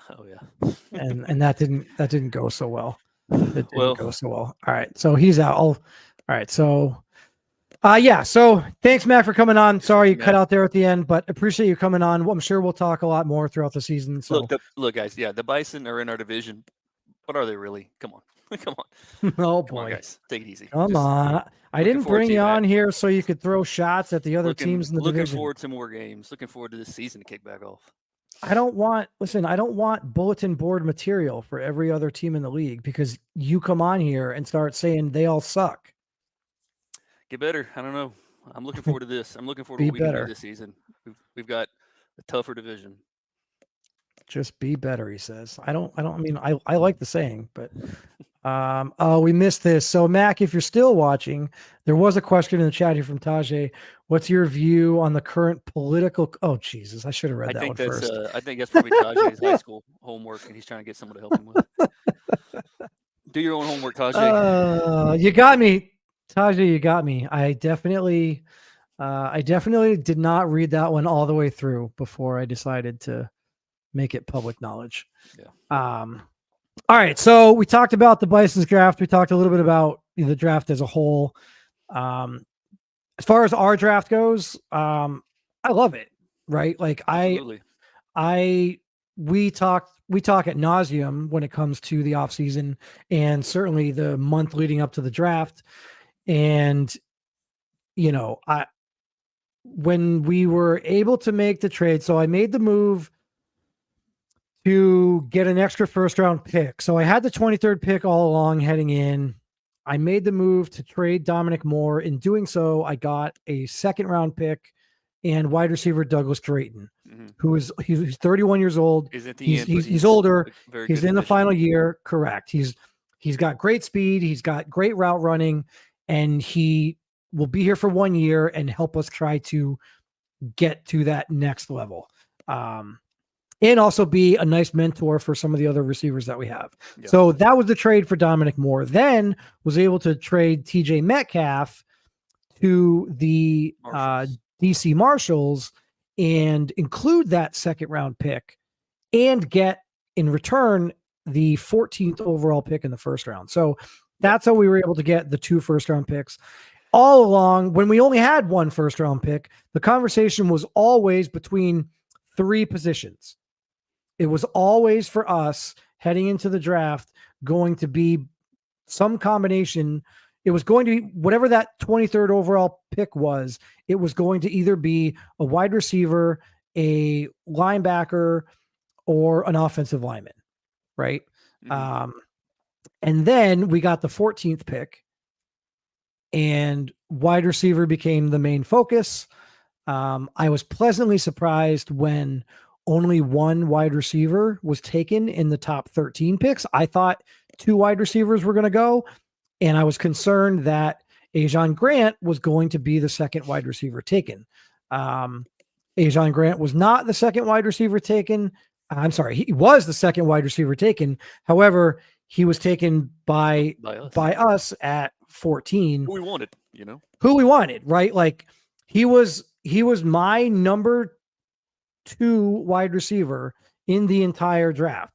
Oh yeah. and that didn't go so well. It didn't Well- go so well. All right, so he's out. All right, so yeah. So thanks, Matt, for coming on. Sorry you cut Matt. out there at the end, but appreciate you coming on. I'm sure we'll talk a lot more throughout the season. So Look, guys. Yeah, the Bison are in our division, but are they really? Come on, come on, oh come on, boy, guys. Take it easy. come Just on. I looking didn't forward bring to you you, Matt. on here so you could throw shots at the other teams in the looking division. forward to more games. Looking forward to this season to kick back off. I don't want bulletin board material for every other team in the league because you come on here and start saying they all suck. Get better. I don't know. I'm looking forward to this. I'm looking forward to Be what we can better. do this season. We've got a tougher division. Just be better, he says. I like the saying, but oh, we missed this. So Mac, if you're still watching, there was a question in the chat here from Tajay. What's your view on the current political? Oh, Jesus, I should have read I that think one that's first. I think that's probably Tajay's high school homework, and he's trying to get someone to help him with. Do your own homework, Tajay. You got me, Tajay. You got me. I definitely did not read that one all the way through before I decided to make it public knowledge. Yeah. All right. So we talked about the Bison's draft. We talked a little bit about the draft as a whole. As far as our draft goes, I love it. Right. Like Absolutely. we talk ad nauseum when it comes to the off season and certainly the month leading up to the draft. And, when we were able to make the trade, so I made the move to get an extra first round pick. So I had the 23rd pick all along heading in. I made the move to trade Dominic Moore. In doing so, I got a second round pick and wide receiver Douglas Drayton, Mhm. he's 31 years old. Is at the He's end, but he's older. a very He's good in the addition. final year. Correct. He's got great speed. He's got great route running, and he will be here for 1 year and help us try to get to that next level. And also be a nice mentor for some of the other receivers that we have. Yeah. So that was the trade for Dominic Moore. Then was able to trade TJ Metcalf to the Marshalls. DC Marshals and include that second round pick and get in return the 14th overall pick in the first round. So that's how we were able to get the 2 first round picks. All along, when we only had 1 first round pick, the conversation was always between 3 positions. It was always for us heading into the draft going to be some combination. It was going to be whatever that 23rd overall pick was. It was going to either be a wide receiver, a linebacker, or an offensive lineman, right? Mhm. And then we got the 14th pick, and wide receiver became the main focus. I was pleasantly surprised when only 1 wide receiver was taken in the top 13 picks. I thought 2 wide receivers were going to go, and I was concerned that Ajon Grant was going to be the second wide receiver taken. Ajon Grant was not the second wide receiver taken. I'm sorry, he was the second wide receiver taken. However, he was taken by us at 14. Who we wanted, Who we wanted, right? Like he was my number 2 wide receiver in the entire draft.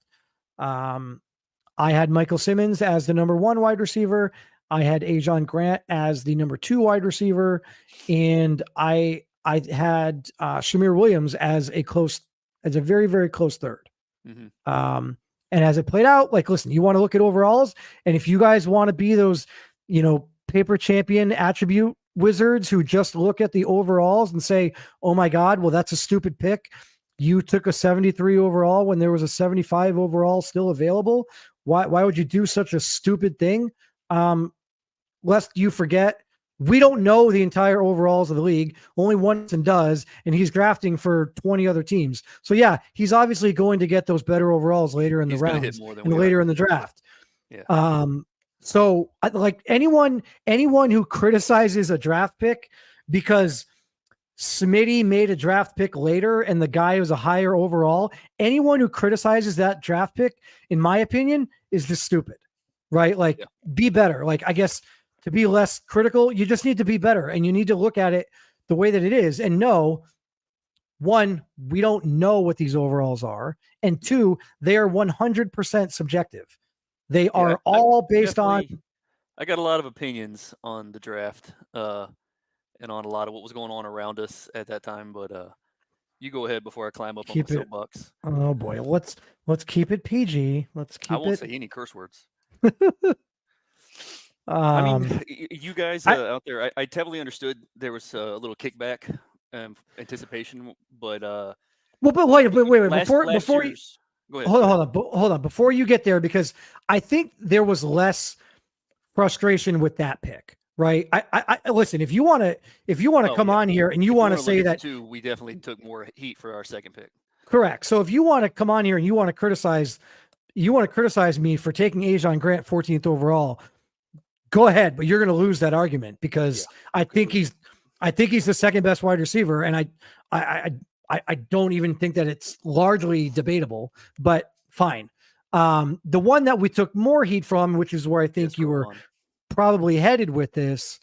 I had Michael Simmons as the number 1 wide receiver. I had Ajon Grant as the number 2 wide receiver, and I had Shamir Williams as a very, very close third. Mhm. And as it played out, like, listen, you want to look at overalls, and if you guys want to be those, paper champion attribute wizards who just look at the overalls and say, oh my God, well, that's a stupid pick. You took a 73 overall when there was a 75 overall still available. Why would you do such a stupid thing? Lest you forget, we don't know the entire overalls of the league. Only one person does, and he's drafting for 20 other teams. So yeah, he's obviously going to get those better overalls later in the He's gonna hit rounds more than and we later are. in the draft. Yeah. So like anyone who criticizes a draft pick because Smitty made a draft pick later and the guy was a higher overall, anyone who criticizes that draft pick, in my opinion, is just stupid, right? Like, be better. Like, I guess to be less critical, you just need to be better and you need to look at it the way that it is and know, one, we don't know what these overalls are. And two, they are 100% subjective. They are all based on. I got a lot of opinions on the draft and on a lot of what was going on around us at that time. But you go ahead before I climb up on the soapbox. Oh boy, let's keep it PG. I won't say any curse words. I mean, you guys out there, I totally understood there was a little kickback, anticipation, but but wait, before you go ahead. Hold on, before you get there, because I think there was less frustration with that pick, right? I listen, if you want to come on here and you want to say that we definitely took more heat for our second pick. Correct. So if you want to come on here and you want to criticize me for taking Ajon Grant 14th overall, go ahead, but you're going to lose that argument because I think he's the second best wide receiver, and I don't even think that it's largely debatable, but fine. The one that we took more heat from, which is where I think you were probably headed with this,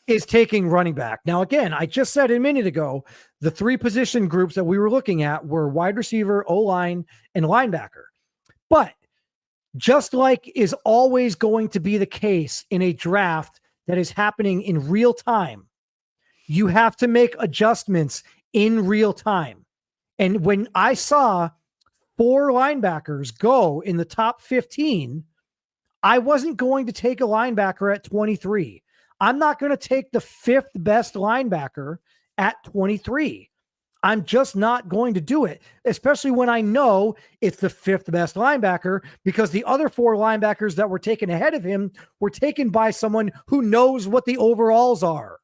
is taking running back. Now, again, I just said a minute ago, the three position groups that we were looking at were wide receiver, O-line, and linebacker. But just like is always going to be the case in a draft that is happening in real time, you have to make adjustments in real time. And when I saw 4 linebackers go in the top 15, I wasn't going to take a linebacker at 23. I'm not going to take the 5th best linebacker at 23. I'm just not going to do it, especially when I know it's the 5th best linebacker, because the other 4 linebackers that were taken ahead of him were taken by someone who knows what the overalls are.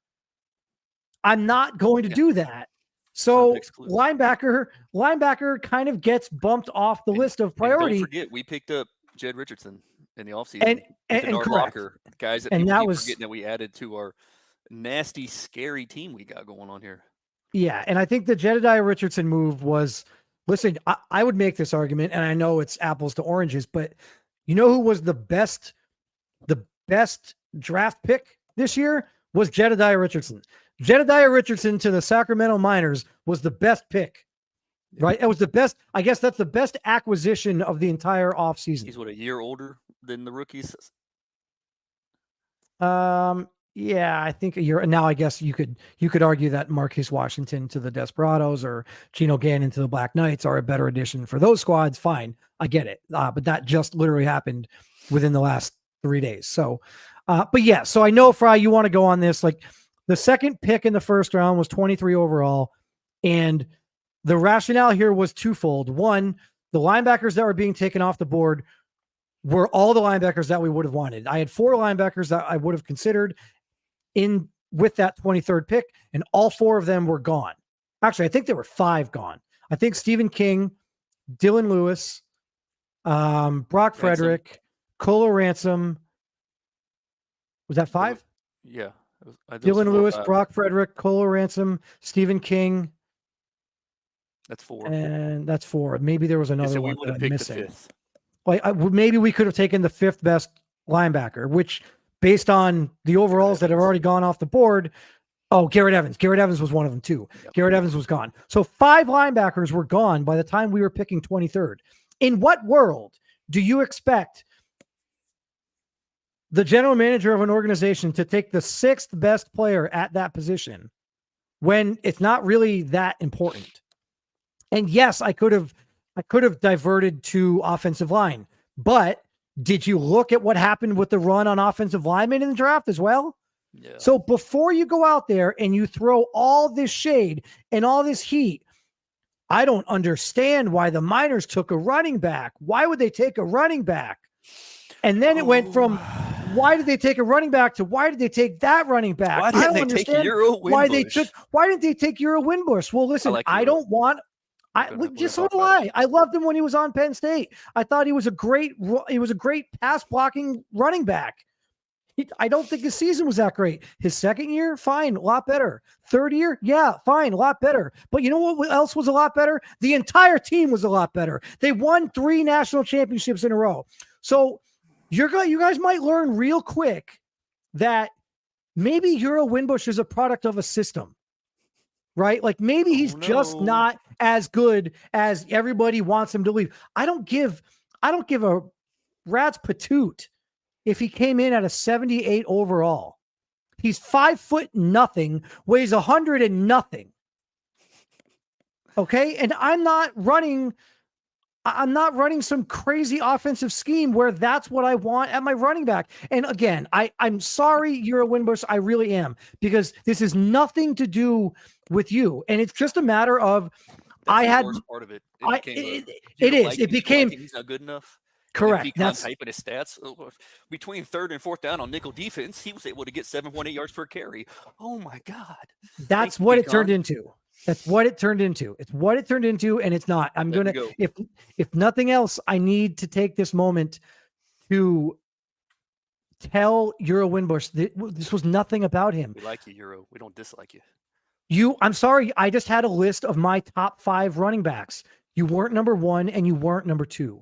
I'm not going to do that. So linebacker kind of gets bumped off the list of priority. Don't forget, we picked up Jed Richardson in the offseason. And correct. Locker, guys that people keep forgetting that we added to our nasty, scary team we got going on here. Yeah, and I think the Jedediah Richardson move was, listen, I would make this argument, and I know it's apples to oranges, but you know who was the best draft pick this year? Was Jedediah Richardson. Jedediah Richardson to the Sacramento Miners was the best pick, right? It was the best. I guess that's the best acquisition of the entire offseason. He's a year older than the rookies? Yeah, I think a year. Now, I guess you could argue that Marquise Washington to the Desperados or Geno Gannon to the Black Knights are a better addition for those squads. Fine, I get it. But that just literally happened within the last 3 days. So, but yeah, so I know, Fry, you want to go on this. Like, the second pick in the first round was 23 overall, and the rationale here was twofold. One, the linebackers that were being taken off the board were all the linebackers that we would have wanted. I had 4 linebackers that I would have considered in with that 23rd pick, and all 4 of them were gone. Actually, I think there were 5 gone. I think Stephen King, Dylan Lewis, Brock Frederick, Colo Ransom. Was that 5? Yeah. Dylan Lewis, Brock Frederick, Colo Ransom, Stephen King. That's 4. And that's 4. Maybe there was another one that I'm missing. The 5th. Like, maybe we could have taken the 5th best linebacker, which, based on the overalls that have already gone off the board. Oh, Garrett Evans. Garrett Evans was one of them too. Yep. Garrett Evans was gone. So 5 linebackers were gone by the time we were picking 23rd. In what world do you expect the general manager of an organization to take the 6th best player at that position when it's not really that important? And yes, I could have diverted to offensive line, but did you look at what happened with the run on offensive linemen in the draft as well? Yeah. So before you go out there and you throw all this shade and all this heat, I don't understand why the Miners took a running back. Why would they take a running back? And then it went from why did they take a running back to why did they take that running back? Why didn't they take Euro Winbush? Why didn't they take Euro Winbush? Well, listen, I don't want. Just so do I. I loved him when he was on Penn State. I thought he was a great pass blocking running back. I don't think his season was that great. His second year, fine, a lot better. Third year, yeah, fine, a lot better. But you know what else was a lot better? The entire team was a lot better. They won 3 national championships in a row. So you guys might learn real quick that maybe Euro Winbush is a product of a system, right? Like maybe he's just not as good as everybody wants him to leave. I don't give a rat's patoot if he came in at a 78 overall. He's 5'0" nothing, weighs 100 and nothing. Okay. And I'm not running some crazy offensive scheme where that's what I want at my running back. And again, I'm sorry, Euro Winbush. I really am, because this is nothing to do with you. And it's just a matter of, That's the worst part of it. It became he's not good enough. Correct. That's typing his stats between 3rd and 4th down on nickel defense. He was able to get 7.8 yards per carry. Oh my God. That's what it turned into. That's what it turned into. It's what it turned into, and it's not. I'm going to, if nothing else, I need to take this moment to tell Euro Winbush that this was nothing about him. We like you, Euro. We don't dislike you. I'm sorry. I just had a list of my top 5 running backs. You weren't number 1 and you weren't number 2.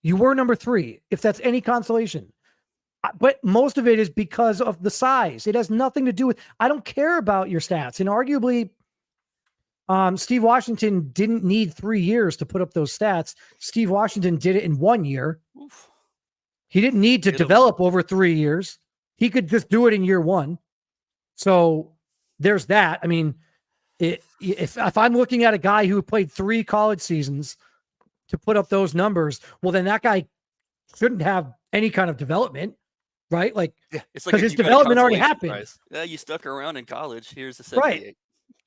You were number 3, if that's any consolation. But most of it is because of the size. It has nothing to do with, I don't care about your stats. And arguably, Steve Washington didn't need 3 years to put up those stats. Steve Washington did it in 1 year. Oof. He didn't need to develop over 3 years. He could just do it in year 1. So there's that. I mean, if I'm looking at a guy who played 3 college seasons to put up those numbers, well, then that guy shouldn't have any kind of development, right? Like, it's like because his development already happened. Yeah, you stuck around in college. Here's the 78. Right.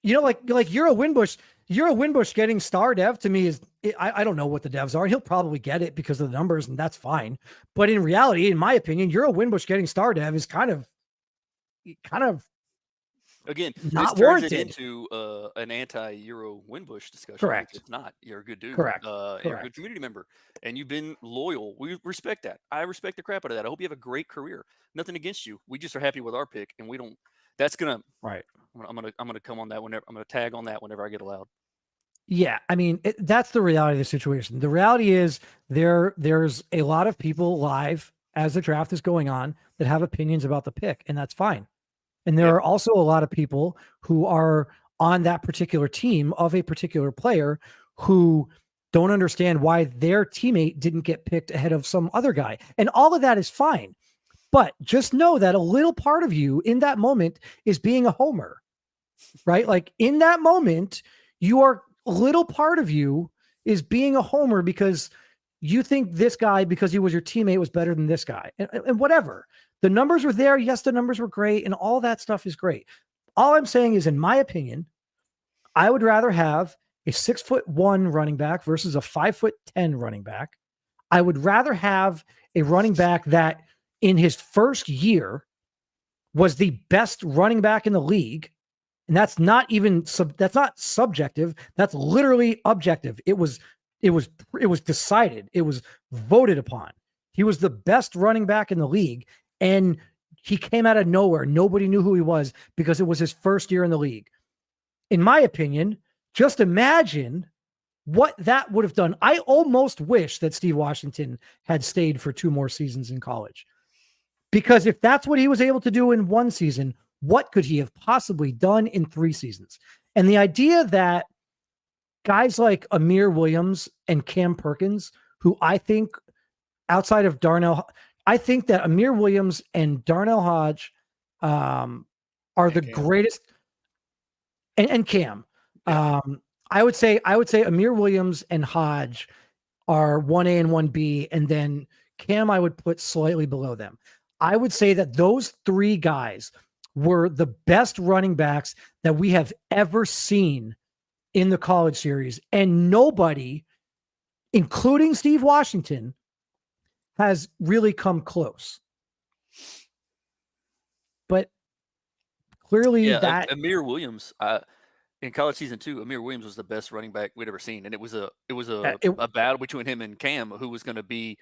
You know, like Euro Winbush getting star dev to me is, I don't know what the devs are. He'll probably get it because of the numbers, and that's fine. But in reality, in my opinion, Euro Winbush getting star dev is kind of again, not this turns warranted. it into an anti-Euro Winbush discussion. Correct. It's not. You're a good dude. Correct. You're a good community member, and you've been loyal. We respect that. I respect the crap out of that. I hope you have a great career. Nothing against you. We just are happy with our pick, and we don't. That's gonna. Right. I'm gonna come on that whenever. I'm gonna tag on that whenever I get allowed. Yeah, I mean, that's the reality of the situation. The reality is there's a lot of people live as the draft is going on that have opinions about the pick, and that's fine. And there are also a lot of people who are on that particular team of a particular player who don't understand why their teammate didn't get picked ahead of some other guy. And all of that is fine. But just know that a little part of you in that moment is being a homer, right? Like in that moment, a little part of you is being a homer because you think this guy, because he was your teammate, was better than this guy, and whatever. The numbers were there. Yes, the numbers were great, and all that stuff is great. All I'm saying is, in my opinion, I would rather have a 6'1" running back versus a 5'10" running back. I would rather have a running back that in his first year was the best running back in the league. And that's not even that's not subjective. That's literally objective. It was decided. It was voted upon. He was the best running back in the league. And he came out of nowhere. Nobody knew who he was because it was his first year in the league. In my opinion, just imagine what that would have done. I almost wish that Steve Washington had stayed for 2 more seasons in college. Because if that's what he was able to do in 1 season, what could he have possibly done in 3 seasons? And the idea that guys like Amir Williams and Cam Perkins, who I think outside of Darnell, I think that Amir Williams and Darnell Hodge are the greatest, and Cam. I would say Amir Williams and Hodge are 1A and 1B, and then Cam I would put slightly below them. I would say that those 3 guys were the best running backs that we have ever seen in the college series, and nobody, including Steve Washington, has really come close. But clearly that Amir Williams, in college season 2, Amir Williams was the best running back we'd ever seen. And it was a battle between him and Cam, who was going to be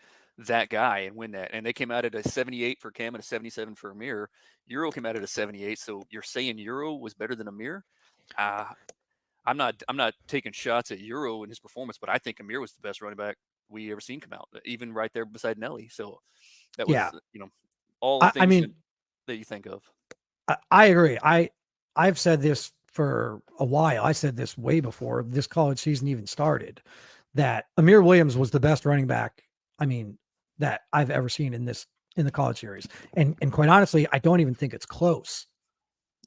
that guy and win that. And they came out at a 78 for Cam and a 77 for Amir. Euro came out at a 78. So you're saying Euro was better than Amir? I'm not taking shots at Euro and his performance, but I think Amir was the best running back we ever seen come out, even right there beside Nelly. So that was, Yeah. all the I things mean, that you think of. I agree. I've said this for a while. I said this way before this college season even started, that Amir Williams was the best running back, I mean, that I've ever seen in the college series. And quite honestly, I don't even think it's close.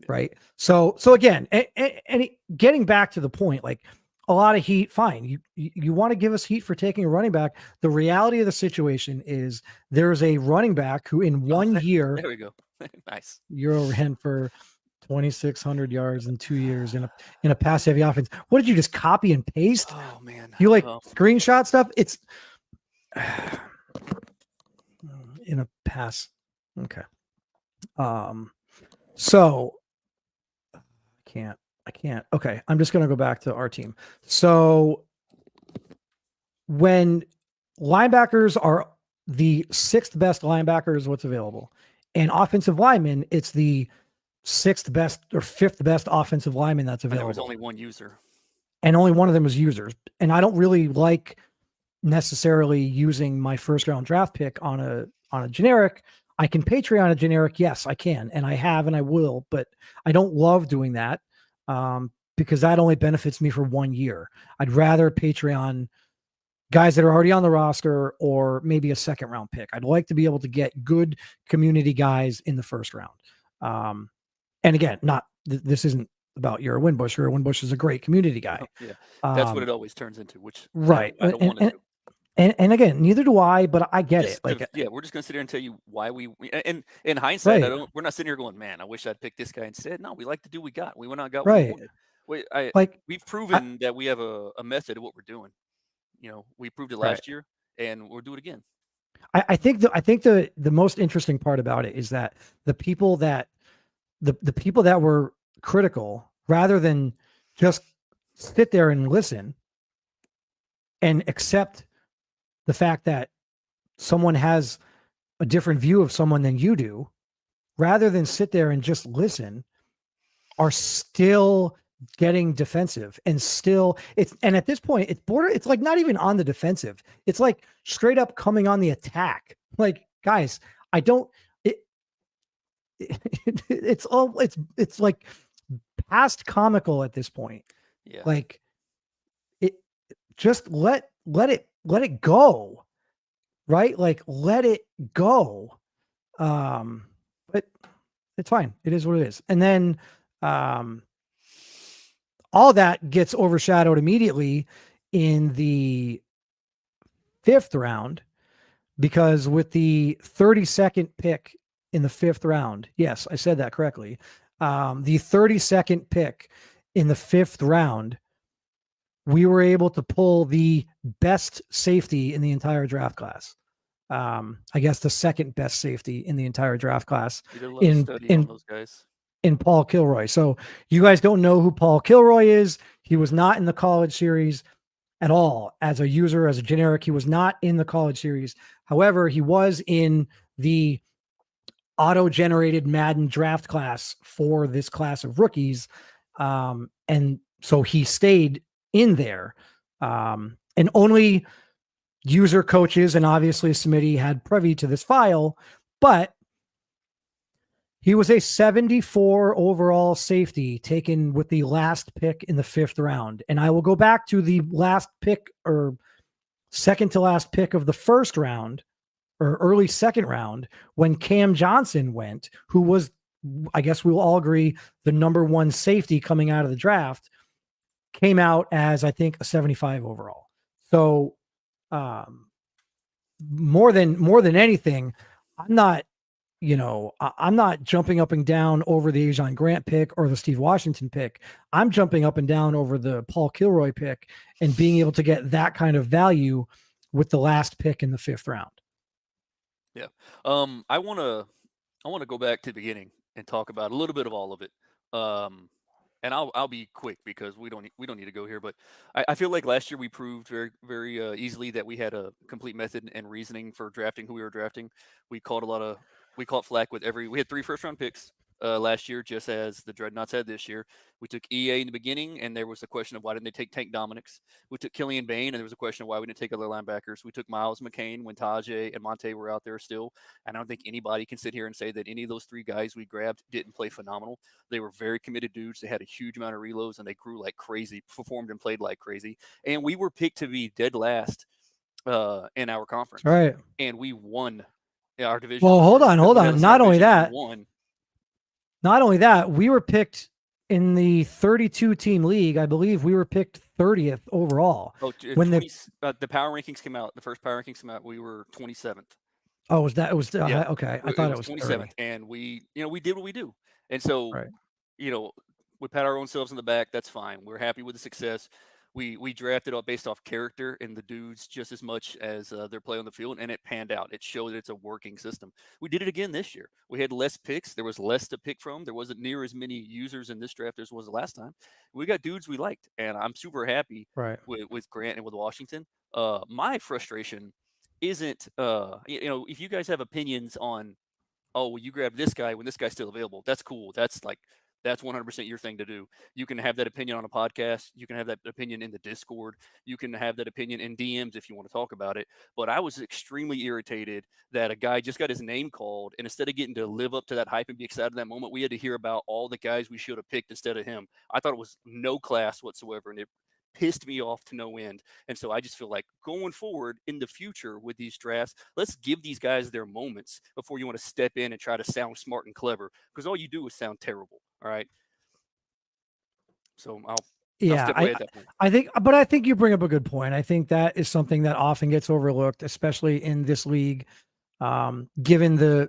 Right. So again, and getting back to the point, like, a lot of heat, fine. You want to give us heat for taking a running back. The reality of the situation is there's a running back who in one year, There we go. Nice. Euro ran for 2,600 yards in 2 years in a pass heavy offense. What did you just copy and paste? Oh man. You screenshot stuff? It's in a pass. Okay. So I can't. Okay. I'm just going to go back to our team. So when linebackers are the sixth best linebacker is what's available, and offensive linemen, it's the sixth best or fifth best offensive lineman that's And available. there was only one user. And only one of them was users. And I don't really like necessarily using my first round draft pick on a generic. I can Patreon a generic. Yes, I can. And I have, and I will, but I don't love doing that because that only benefits me for 1 year. I'd rather Patreon guys that are already on the roster or maybe a second round pick. I'd like to be able to get good community guys in the first round. And again, this isn't about Ura Winbush. Ura Winbush is a great community guy. Yeah, that's what it always turns into, which right. I don't want to do. And again, neither do I, but I get it. Like, yeah, we're just gonna sit here and tell you why and in hindsight, right. we're not sitting here going, man, I wish I'd picked this guy instead. No, we like to do what we got. We went out and got right. what we wanted. We've proven that we have a method of what we're doing. We proved it last year, and we'll do it again. I think the most interesting part about it is that the people that were critical, rather than just sit there and listen and accept the fact that someone has a different view of someone than you do, rather than sit there and just listen, are still getting defensive and at this point it's like not even on the defensive. It's like straight up coming on the attack. Like, guys, it's like past comical at this point. Yeah. Like, it just let it go. Right? Like, let it go. But it's fine. It is what it is. And then all that gets overshadowed immediately in the 5th round, because with the 32nd pick in the 5th round, yes, I said that correctly. The 32nd pick in the 5th round, we were able to pull the best safety in the entire draft class. I guess the second best safety in the entire draft class in those guys. In Paul Kilroy. So you guys don't know who Paul Kilroy is. He was not in the college series at all as a user, as a generic. He was not in the college series. However, he was in the auto-generated Madden draft class for this class of rookies. And so he stayed in there. And only user coaches and obviously Smitty had privy to this file, but he was a 74 overall safety taken with the last pick in the 5th round. And I will go back to the last pick, or second to last pick of the 1st round, or early 2nd round, when Cam Johnson went, who was, I guess we'll all agree, the number 1 safety coming out of the draft, came out as, I think, a 75 overall. So more than anything, I'm not jumping up and down over the Ajon Grant pick or the Steve Washington pick. I'm jumping up and down over the Paul Kilroy pick and being able to get that kind of value with the last pick in the 5th round. Yeah. I want to go back to the beginning and talk about a little bit of all of it. and I'll be quick because we don't need to go here. But I feel like last year we proved very easily that we had a complete method and reasoning for drafting who we were drafting. We caught flack with we had 3 first round picks last year, just as the Dreadnoughts had this year. We took EA in the beginning, and there was a question of why didn't they take Tank Dominics. We took Killian Bain, and there was a question of why we didn't take other linebackers. We took Miles McCain when Tajay and Monte were out there still. And I don't think anybody can sit here and say that any of those 3 guys we grabbed didn't play phenomenal. They were very committed dudes. They had a huge amount of reloads, and they grew like crazy, performed and played like crazy. And we were picked to be dead last in our conference. Right. And we won our division. Well, hold on. Not only that, won. Not only that, we were picked in the 32-team league. I believe we were picked 30th overall. Oh, when the power rankings came out, the first power rankings came out, we were 27th. Oh, was that? It was yeah. Okay. I thought it was 27th, 30. and we did what we do, and so Right. We pat our own selves in the back. That's fine. We're happy with the success. We drafted based off character and the dudes just as much as their play on the field, and it panned out. It showed that it's a working system. We did it again this year. We had less picks. There was less to pick from. There wasn't near as many users in this draft as was the last time. We got dudes we liked, and I'm super happy with Grant and with Washington. My frustration isn't, if you guys have opinions on, oh, well, you grab this guy when this guy's still available. That's cool. That's 100% your thing to do. You can have that opinion on a podcast. You can have that opinion in the Discord. You can have that opinion in DMs if you want to talk about it. But I was extremely irritated that a guy just got his name called, and instead of getting to live up to that hype and be excited at that moment, we had to hear about all the guys we should have picked instead of him. I thought it was no class whatsoever, and it pissed me off to no end. And so I just feel like going forward in the future with these drafts, let's give these guys their moments before you want to step in and try to sound smart and clever, because all you do is sound terrible. All right. So I'll step away at that point. I think you bring up a good point. I think that is something that often gets overlooked, especially in this league, given the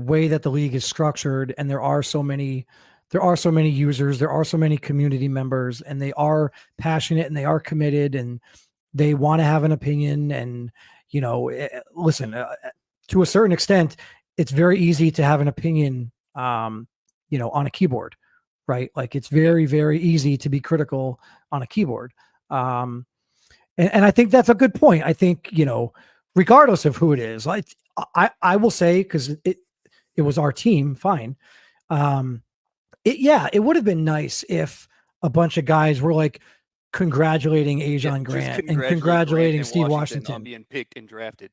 way that the league is structured, and there are so many users, there are so many community members, and they are passionate and they are committed and they want to have an opinion. And, listen, to a certain extent, it's very easy to have an opinion, on a keyboard, right? Like it's very, very easy to be critical on a keyboard. And I think that's a good point. I think, regardless of who it is, like I will say, cause it was our team. Fine. It would have been nice if a bunch of guys were like congratulating Ajon Grant and congratulating Steve Washington on being picked and drafted.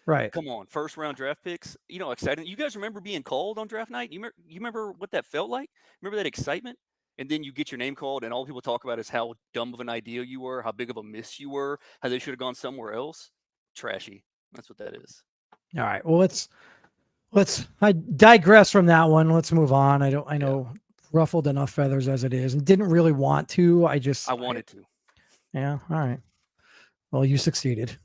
Right. Come on, first round draft picks. Exciting. You guys remember being called on draft night? You remember what that felt like? Remember that excitement? And then you get your name called, and all people talk about is how dumb of an idea you were, how big of a miss you were, how they should have gone somewhere else. Trashy. That's what that is. All right. Well, I digress from that one. Let's move on. I know ruffled enough feathers as it is, and didn't really want to. I wanted to. Yeah. All right. Well, you succeeded.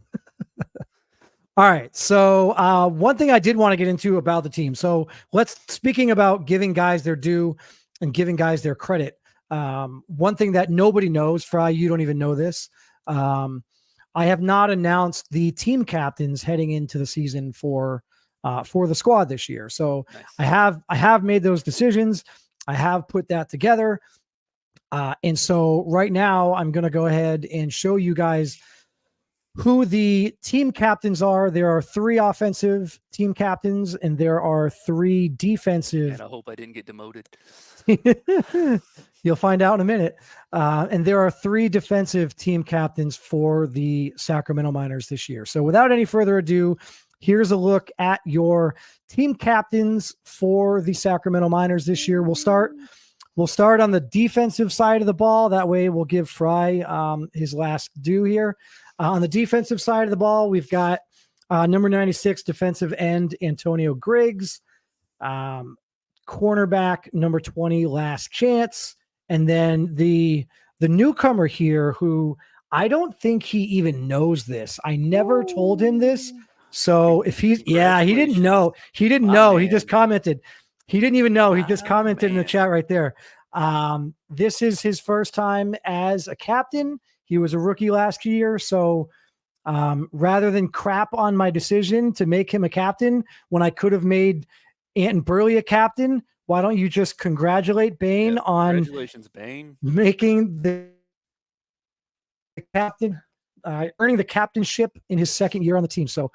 All right. So one thing I did want to get into about the team. So speaking about giving guys their due and giving guys their credit. One thing that nobody knows, Fry, you don't even know this. I have not announced the team captains heading into the season for the squad this year. So nice. I have made those decisions. I have put that together. And so right now I'm going to go ahead and show you guys who the team captains are. There are 3 offensive team captains and there are 3 defensive. And I hope I didn't get demoted. You'll find out in a minute. And there are 3 defensive team captains for the Sacramento Miners this year. So without any further ado, here's a look at your team captains for the Sacramento Miners this year. We'll start on the defensive side of the ball. That way we'll give Fry his last due here. On the defensive side of the ball, we've got number 96 defensive end Antonio Griggs, cornerback number 20 Last Chance, and then the newcomer here who I don't think he even knows this. I never told him this. So if he didn't know. He just commented. He didn't even know. He just commented in the chat right there. This is his first time as a captain. He was a rookie last year. So rather than crap on my decision to make him a captain when I could have made Anton Burley a captain, why don't you just congratulate Bane Yeah, on congratulations, Bane. making the captain, earning the captainship in his second year on the team. So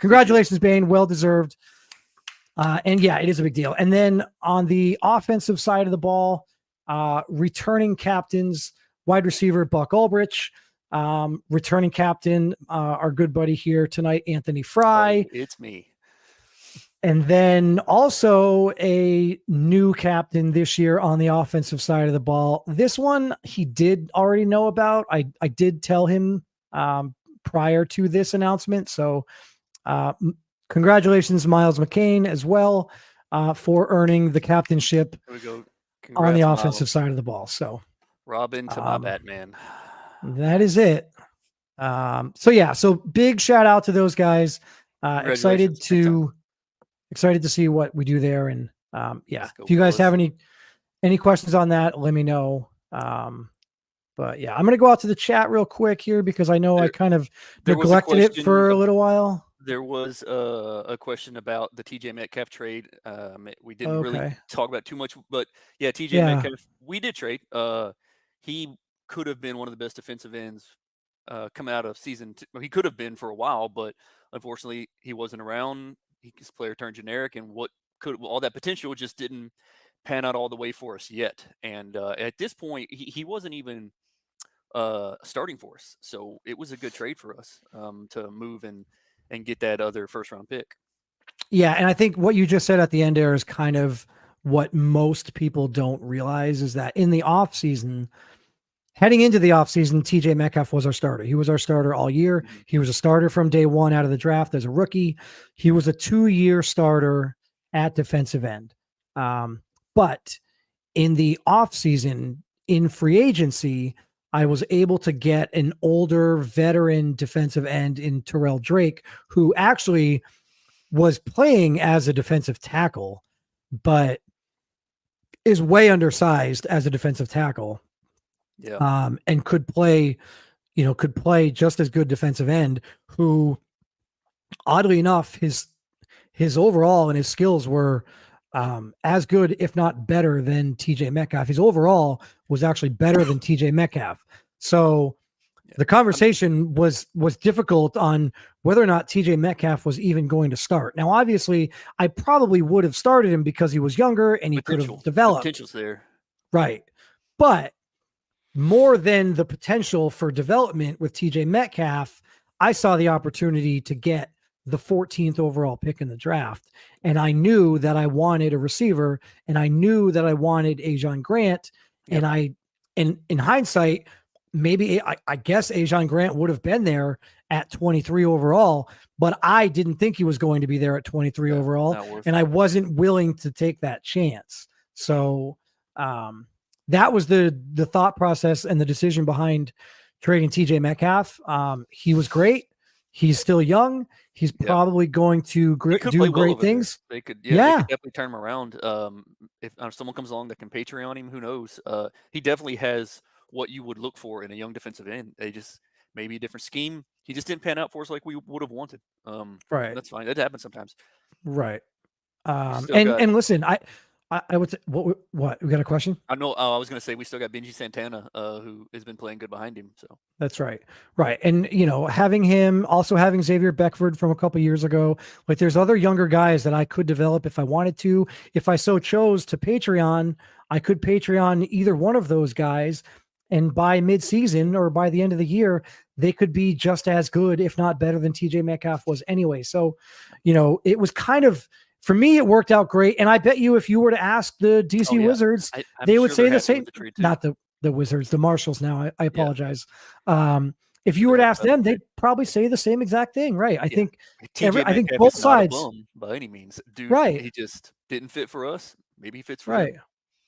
congratulations, Bane. Well deserved. And yeah, it is a big deal. And then on the offensive side of the ball, returning captains, wide receiver Buck Ulbrich, returning captain, our good buddy here tonight, Anthony Fry. Oh, it's me. And then also a new captain this year on the offensive side of the ball. This one he did already know about. I did tell him prior to this announcement. So congratulations, Miles McCain, as well, for earning the captainship There we go. on the Congrats, offensive Miles. side of the ball. So Robin to my Batman. that is it. So yeah, so big shout out to those guys. Excited Congratulations. Big time. to see what we do there. And yeah, Let's go, if you guys have fellas. any questions on that, let me know. But yeah, I'm going to go out to the chat real quick here because I know I kind of there was a neglected it question for a little while. There was a question about the TJ Metcalf trade. We didn't really Okay. talk about too much, but yeah, TJ Yeah. Metcalf, we did trade. He could have been one of the best defensive ends coming out of season two. Well, he could have been for a while, but unfortunately, he wasn't around. His player turned generic, and all that potential just didn't pan out all the way for us yet. And at this point, he wasn't even starting for us, so it was a good trade for us to move and get that other first round pick. Yeah, and I think what you just said at the end there is kind of what most people don't realize is that in the offseason, heading into the offseason, TJ Metcalf was our starter. He was our starter all year. He was a starter from day one out of the draft as a rookie. He was a 2-year starter at defensive end. But in the offseason, in free agency, I was able to get an older veteran defensive end in Terrell Drake, who actually was playing as a defensive tackle, but is way undersized as a defensive tackle. Yeah. And could play just as good defensive end, who oddly enough, his overall and his skills were as good, if not better than TJ Metcalf. His overall was actually better than TJ Metcalf. So the conversation was difficult on whether or not TJ Metcalf was even going to start. Now, obviously, I probably would have started him because he was younger and he could have developed. Potential's there. Right. But more than the potential for development with TJ Metcalf, I saw the opportunity to get the 14th overall pick in the draft. And I knew that I wanted a receiver, and I knew that I wanted Ajon Grant. Yep. And in hindsight, maybe I guess Ajon Grant would have been there at 23 overall, but I didn't think he was going to be there at 23 overall. And I wasn't willing to take that chance. So that was the thought process and the decision behind trading TJ Metcalf. He was great. He's still young. He's probably going to do great things. They could definitely turn him around. If someone comes along that can Patreon him, who knows? He definitely has what you would look for in a young defensive end. They just maybe a different scheme. He just didn't pan out for us like we would have wanted. Right. That's fine. That happens sometimes. Right. And listen, I would say, what? We got a question? I know. I was going to say we still got Benji Santana, who has been playing good behind him. So that's right. Right. And, having him, also having Xavier Beckford from a couple years ago, like there's other younger guys that I could develop if I wanted to. If I so chose to Patreon, I could Patreon either one of those guys. And by midseason or by the end of the year, they could be just as good, if not better than TJ Metcalf was anyway. So, it was kind of, for me, it worked out great. And I bet you if you were to ask the DC Wizards, they would say the same. Not the Wizards, the Marshals now. I apologize. If you were to ask them, they'd probably say the same exact thing, right? I think both sides. By any means, dude, right. He just didn't fit for us. Maybe he fits for right. him.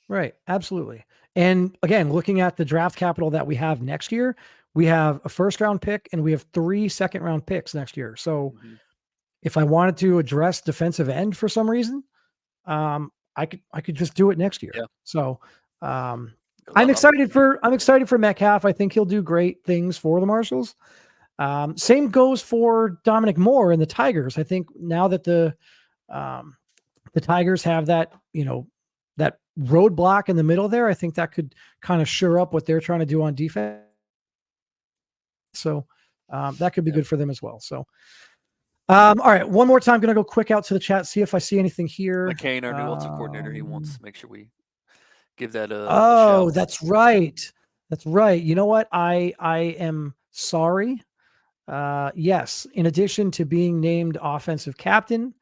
Right. Absolutely. And again, looking at the draft capital that we have next year, we have a first-round pick and we have 3 second-round picks next year. So if I wanted to address defensive end for some reason, I could just do it next year. Yeah. So I'm excited for Metcalf. I think he'll do great things for the Marshals. Same goes for Dominic Moore and the Tigers. I think now that the Tigers have that, that roadblock in the middle there, I think that could kind of shore up what they're trying to do on defense. So that could be good for them as well. So, all right, one more time, going to go quick out to the chat, see if I see anything here. McCain, our new offensive coordinator, he wants to make sure we give that a Oh, shout. that's right. That's right. You know what? I am sorry. Yes, in addition to being named offensive captain,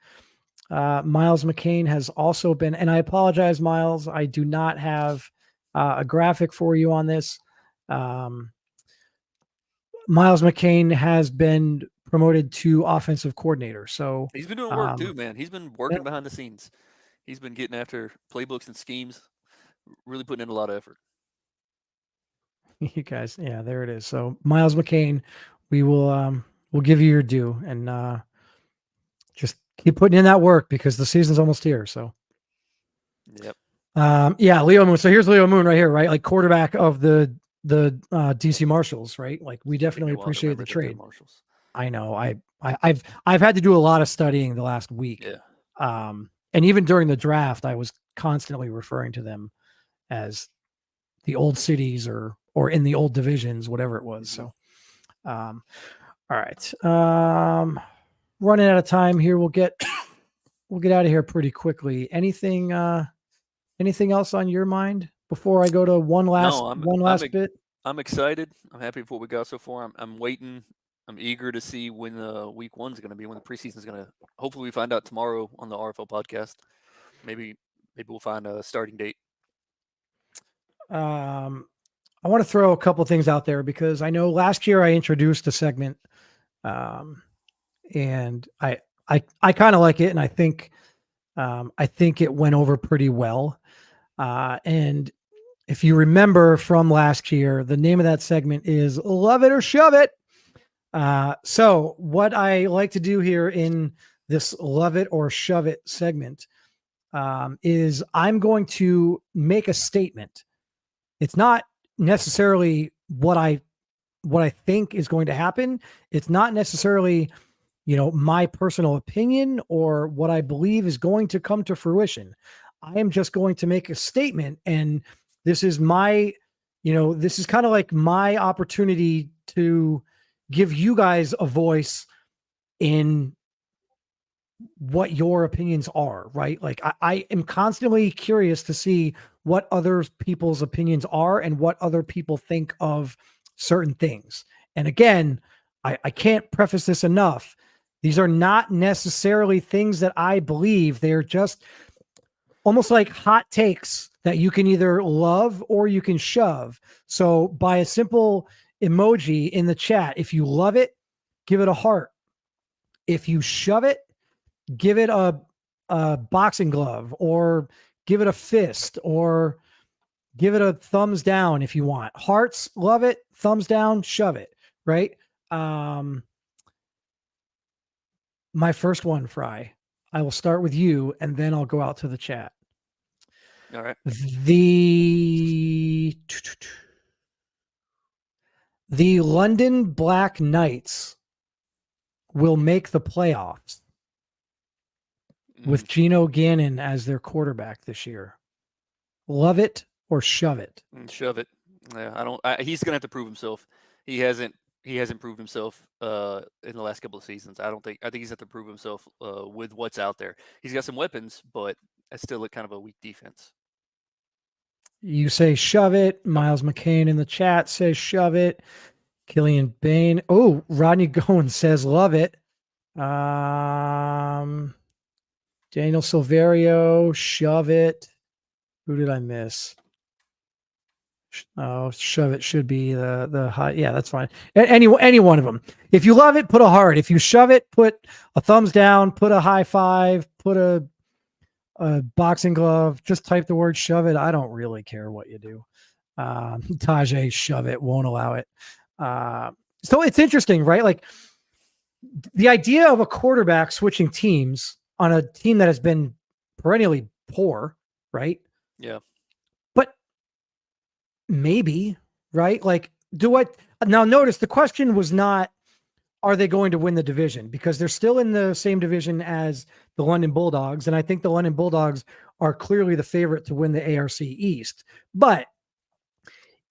Miles McCain has also been, and I apologize, Miles, I do not have a graphic for you on this. Miles McCain has been promoted to offensive coordinator. So He's been doing work too, man. He's been working behind the scenes. He's been getting after playbooks and schemes, really putting in a lot of effort. You guys, yeah, there it is. So Miles McCain, we will we'll give you your due, and just keep putting in that work because the season's almost here. So Yep. Yeah, Leo Moon. So here's Leo Moon right here, right? Like quarterback of the DC Marshals, right? Like we definitely appreciate the trade. Marshals. I know. I've had to do a lot of studying the last week. Yeah. And even during the draft, I was constantly referring to them as the old cities or in the old divisions, whatever it was. So all right. Running out of time here. We'll get out of here pretty quickly. Anything else on your mind before I go to one last bit? I'm excited. I'm happy with what we got so far. I'm waiting. I'm eager to see when week one's going to be, when the preseason is going to. Hopefully, we find out tomorrow on the RFL podcast. Maybe we'll find a starting date. I want to throw a couple things out there because I know last year I introduced a segment, and I kind of like it, and I think it went over pretty well. And if you remember from last year, the name of that segment is Love It or Shove It. So what I like to do here in this Love It or Shove It segment is I'm going to make a statement. It's not necessarily what I think is going to happen. It's not necessarily, my personal opinion or what I believe is going to come to fruition. I am just going to make a statement, and this is my, this is kind of like my opportunity to give you guys a voice in what your opinions are, right? Like I am constantly curious to see what other people's opinions are and what other people think of certain things. And again, I can't preface this enough. These are not necessarily things that I believe. They're just almost like hot takes that you can either love or you can shove. So by a simple emoji in the chat, if you love it, give it a heart. If you shove it, give it a boxing glove, or give it a fist, or give it a thumbs down if you want. Hearts, love it. Thumbs down, shove it. Right? My first one, Fry. I will start with you, and then I'll go out to the chat. All right. The London Black Knights will make the playoffs with Geno Gannon as their quarterback this year. Love it or shove it? Shove it. Yeah, he's gonna have to prove himself. He hasn't proved himself in the last couple of seasons. I think he's have to prove himself with what's out there. He's got some weapons, but it's still kind of a weak defense. You say shove it. Miles McCain in the chat says shove it. Killian Bain. Oh, Rodney Goins says love it. Daniel Silverio, shove it. Who did I miss? Oh, shove it should be the high. Yeah, that's fine. Any one of them. If you love it, put a heart. If you shove it, put a thumbs down, put a high five, put a boxing glove. Just type the word shove it. I don't really care what you do. Tajay, shove it, won't allow it. So it's interesting, right? Like the idea of a quarterback switching teams on a team that has been perennially poor, right? Yeah. But maybe, right? Like, now notice the question was not, are they going to win the division? Because they're still in the same division as the London Bulldogs. And I think the London Bulldogs are clearly the favorite to win the ARC East. But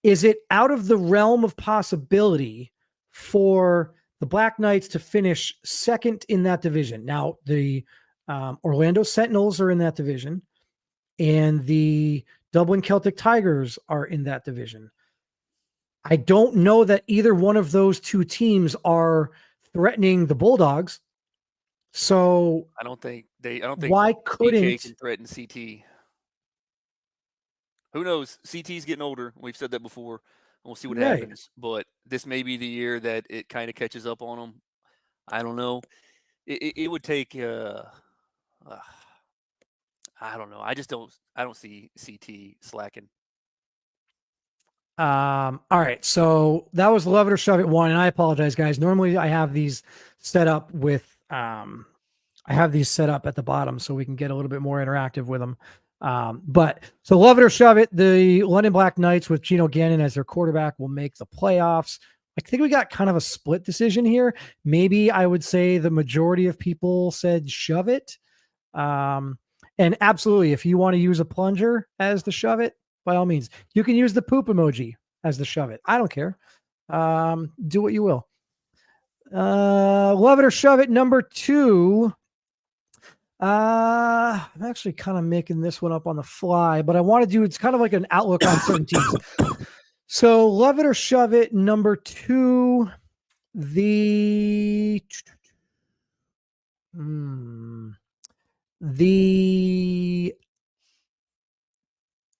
is it out of the realm of possibility for the Black Knights to finish second in that division? Now, the Orlando Sentinels are in that division, and the Dublin Celtic Tigers are in that division. I don't know that either one of those two teams are threatening the Bulldogs. So I don't think why DK couldn't can threaten CT. Who knows? CT's getting older. We've said that before. We'll see what Right. happens. But this may be the year that it kind of catches up on them. I don't know. It would take. I don't know. I don't see CT slacking. All right. So that was Love It or Shove It 1. And I apologize, guys. Normally I have these set up with I have these set up at the bottom so we can get a little bit more interactive with them. But so Love It or Shove It, the London Black Knights with Geno Gannon as their quarterback will make the playoffs. I think we got kind of a split decision here. Maybe I would say the majority of people said shove it. And absolutely, if you want to use a plunger as the shove it, by all means, you can use the poop emoji as the shove it. I don't care. Do what you will. Love It or Shove It number 2. I'm actually kind of making this one up on the fly, but I want to do, it's kind of like an outlook on certain teams. So Love It or Shove It number 2, the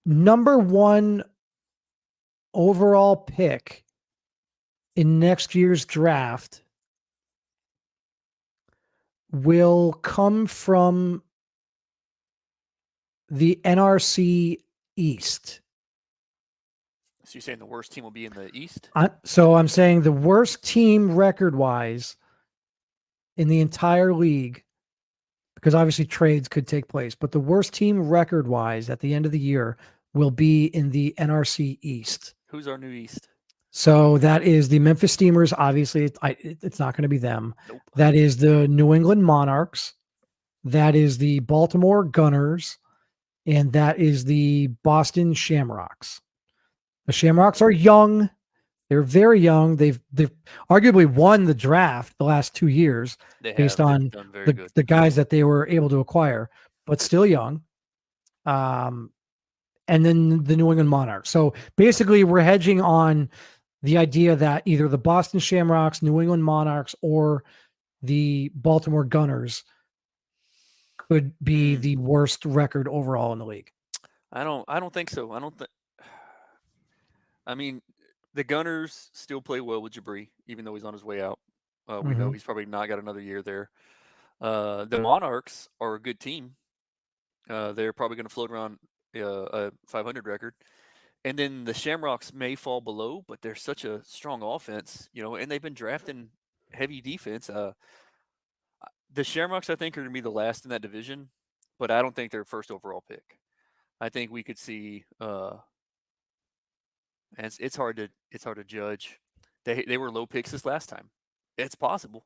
number 1 overall pick in next year's draft will come from the NRC East. So you're saying the worst team will be in the East? So I'm saying the worst team record-wise in the entire league, because obviously trades could take place, but the worst team record-wise at the end of the year will be in the NRC East. Who's our new East? So that is the Memphis Steamers. Obviously, it's not going to be them. Nope. That is the New England Monarchs. That is the Baltimore Gunners. And that is the Boston Shamrocks. The Shamrocks are young. They're very young. They've arguably won the draft the last 2 years based on the guys that they were able to acquire, but still young. And then the New England Monarchs. So basically, we're hedging on the idea that either the Boston Shamrocks, New England Monarchs, or the Baltimore Gunners could be the worst record overall in the league. I don't think so. I mean, the Gunners still play well with Jabri, even though he's on his way out. We know he's probably not got another year there. The Monarchs are a good team. They're probably going to float around a 500 record. And then the Shamrocks may fall below, but they're such a strong offense, and they've been drafting heavy defense. The Shamrocks, I think, are going to be the last in that division, but I don't think they're first overall pick. I think we could see, and it's hard to judge. They were low picks this last time. It's possible.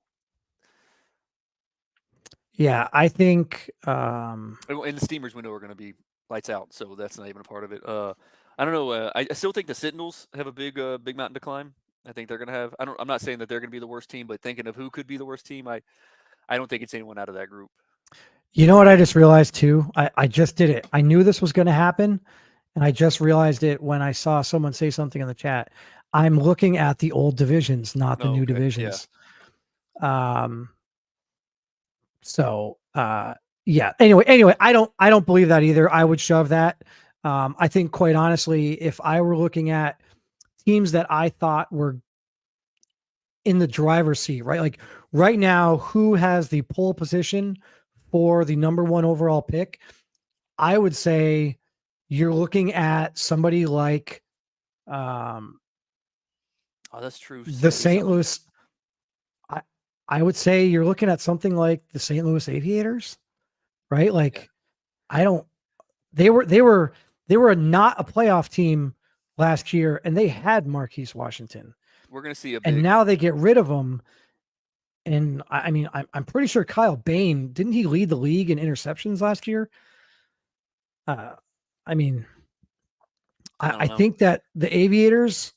Yeah, I think. And the Steamers window are going to be lights out, so that's not even a part of it. I don't know. I still think the Sentinels have a big mountain to climb. I think they're going to have. I'm not saying that they're going to be the worst team, but thinking of who could be the worst team, I don't think it's anyone out of that group. You know what I just realized too? I just did it. I knew this was going to happen, and I just realized it when I saw someone say something in the chat. I'm looking at the old divisions, not the new divisions. Yeah. Yeah. Anyway, I don't believe that either. I would shove that. I think, quite honestly, if I were looking at teams that I thought were in the driver's seat, right? Like right now, who has the pole position for the number 1 overall pick? I would say you're looking at somebody like, that's true. The St. Louis. I would say you're looking at something like the St. Louis Aviators, right? Like, yeah. They were not a playoff team last year, and they had Marquise Washington. We're going to see and now they get rid of him. And I mean, I'm pretty sure Kyle Bain, didn't he lead the league in interceptions last year? I mean, I don't I know. think that the Aviators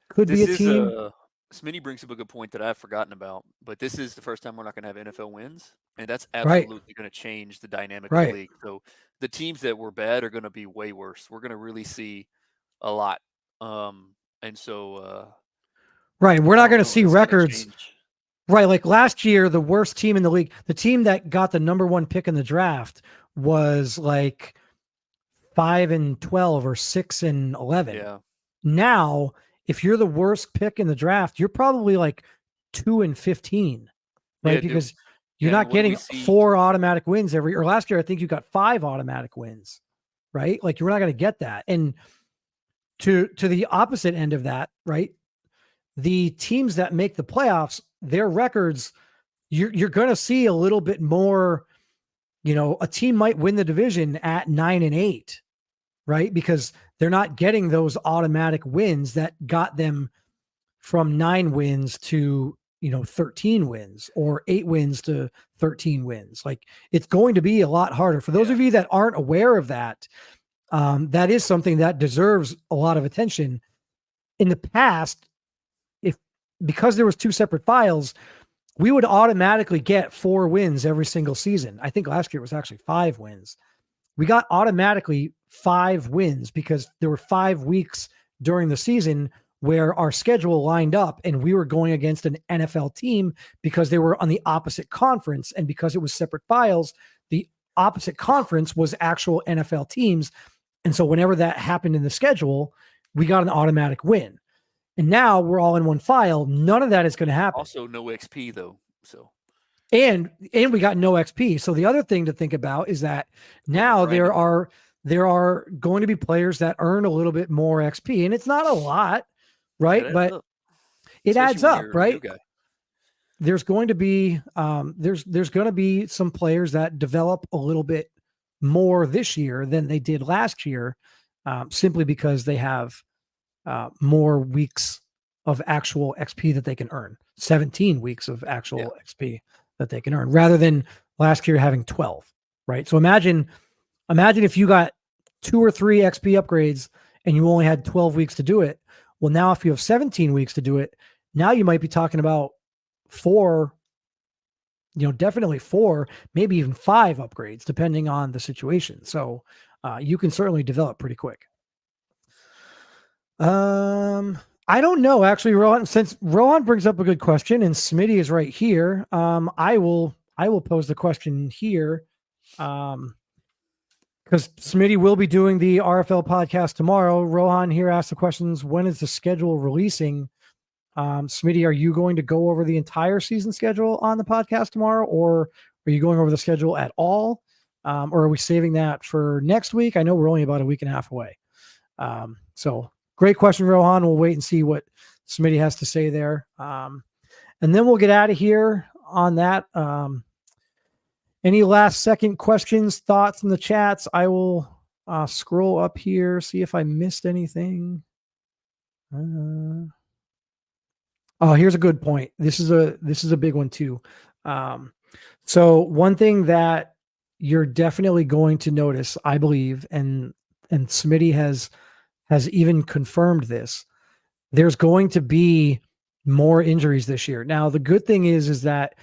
could be This a is team. Smitty brings up a good point that I've forgotten about, but this is the first time we're not going to have NFL wins, and that's Right, absolutely going to change the dynamic of the right, league. So the teams that were bad are going to be way worse. We're going to really see a lot, and so right. We're I not don't going to know. see It's going to records. change. Right, like last year, the worst team in the league, the team that got the number one pick in the draft was like 5-12 or 6-11. Yeah, Now, if you're the worst pick in the draft, you're probably like 2-15, right? yeah, Because you're yeah. And not what do we getting see? 4 automatic wins or last year, I think you got 5 automatic wins, right? Like you're not going to get that. And to the opposite end of that, right? The teams that make the playoffs, their records, you're going to see a little bit more. A team might win the division at 9-8, right? Because they're not getting those automatic wins that got them from 9 wins to 13 wins or 8 wins to 13 wins. Like it's going to be a lot harder for those Yeah. of you that aren't aware of that. That is something that deserves a lot of attention. In the past, because there was 2 separate files, we would automatically get 4 wins every single season. I think last year it was actually 5 wins. We got automatically 5 wins because there were 5 weeks during the season where our schedule lined up and we were going against an NFL team because they were on the opposite conference. And because it was separate files, the opposite conference was actual NFL teams. And so whenever that happened in the schedule, we got an automatic win. And now we're all in one file. None of that is going to happen. Also, no XP though. So And we got no XP. So the other thing to think about is that now there are going to be players that earn a little bit more XP, and it's not a lot, right? But it adds up, right? There's going to be there's going to be some players that develop a little bit more this year than they did last year, simply because they have more weeks of actual XP that they can earn. 17 weeks of actual XP that they can earn rather than last year having 12, right? So imagine if you got 2 or 3 XP upgrades and you only had 12 weeks to do it. Well, now if you have 17 weeks to do it, now you might be talking about 4, definitely 4, maybe even 5 upgrades, depending on the situation. So you can certainly develop pretty quick. I don't know, actually, Rohan. Since Rohan brings up a good question, and Smitty is right here, I will pose the question here, because Smitty will be doing the RFL podcast tomorrow. Rohan here asked the questions: when is the schedule releasing? Smitty, are you going to go over the entire season schedule on the podcast tomorrow, or are you going over the schedule at all, or are we saving that for next week? I know we're only about a week and a half away. So. Great question, Rohan. We'll wait and see what Smitty has to say there. And then we'll get out of here on that. Any last second questions, thoughts in the chats? I will scroll up here, see if I missed anything. Oh, here's a good point. This is a big one too. So one thing that you're definitely going to notice, I believe, and Smitty has even confirmed this, there's going to be more injuries this year. Now, the good thing is that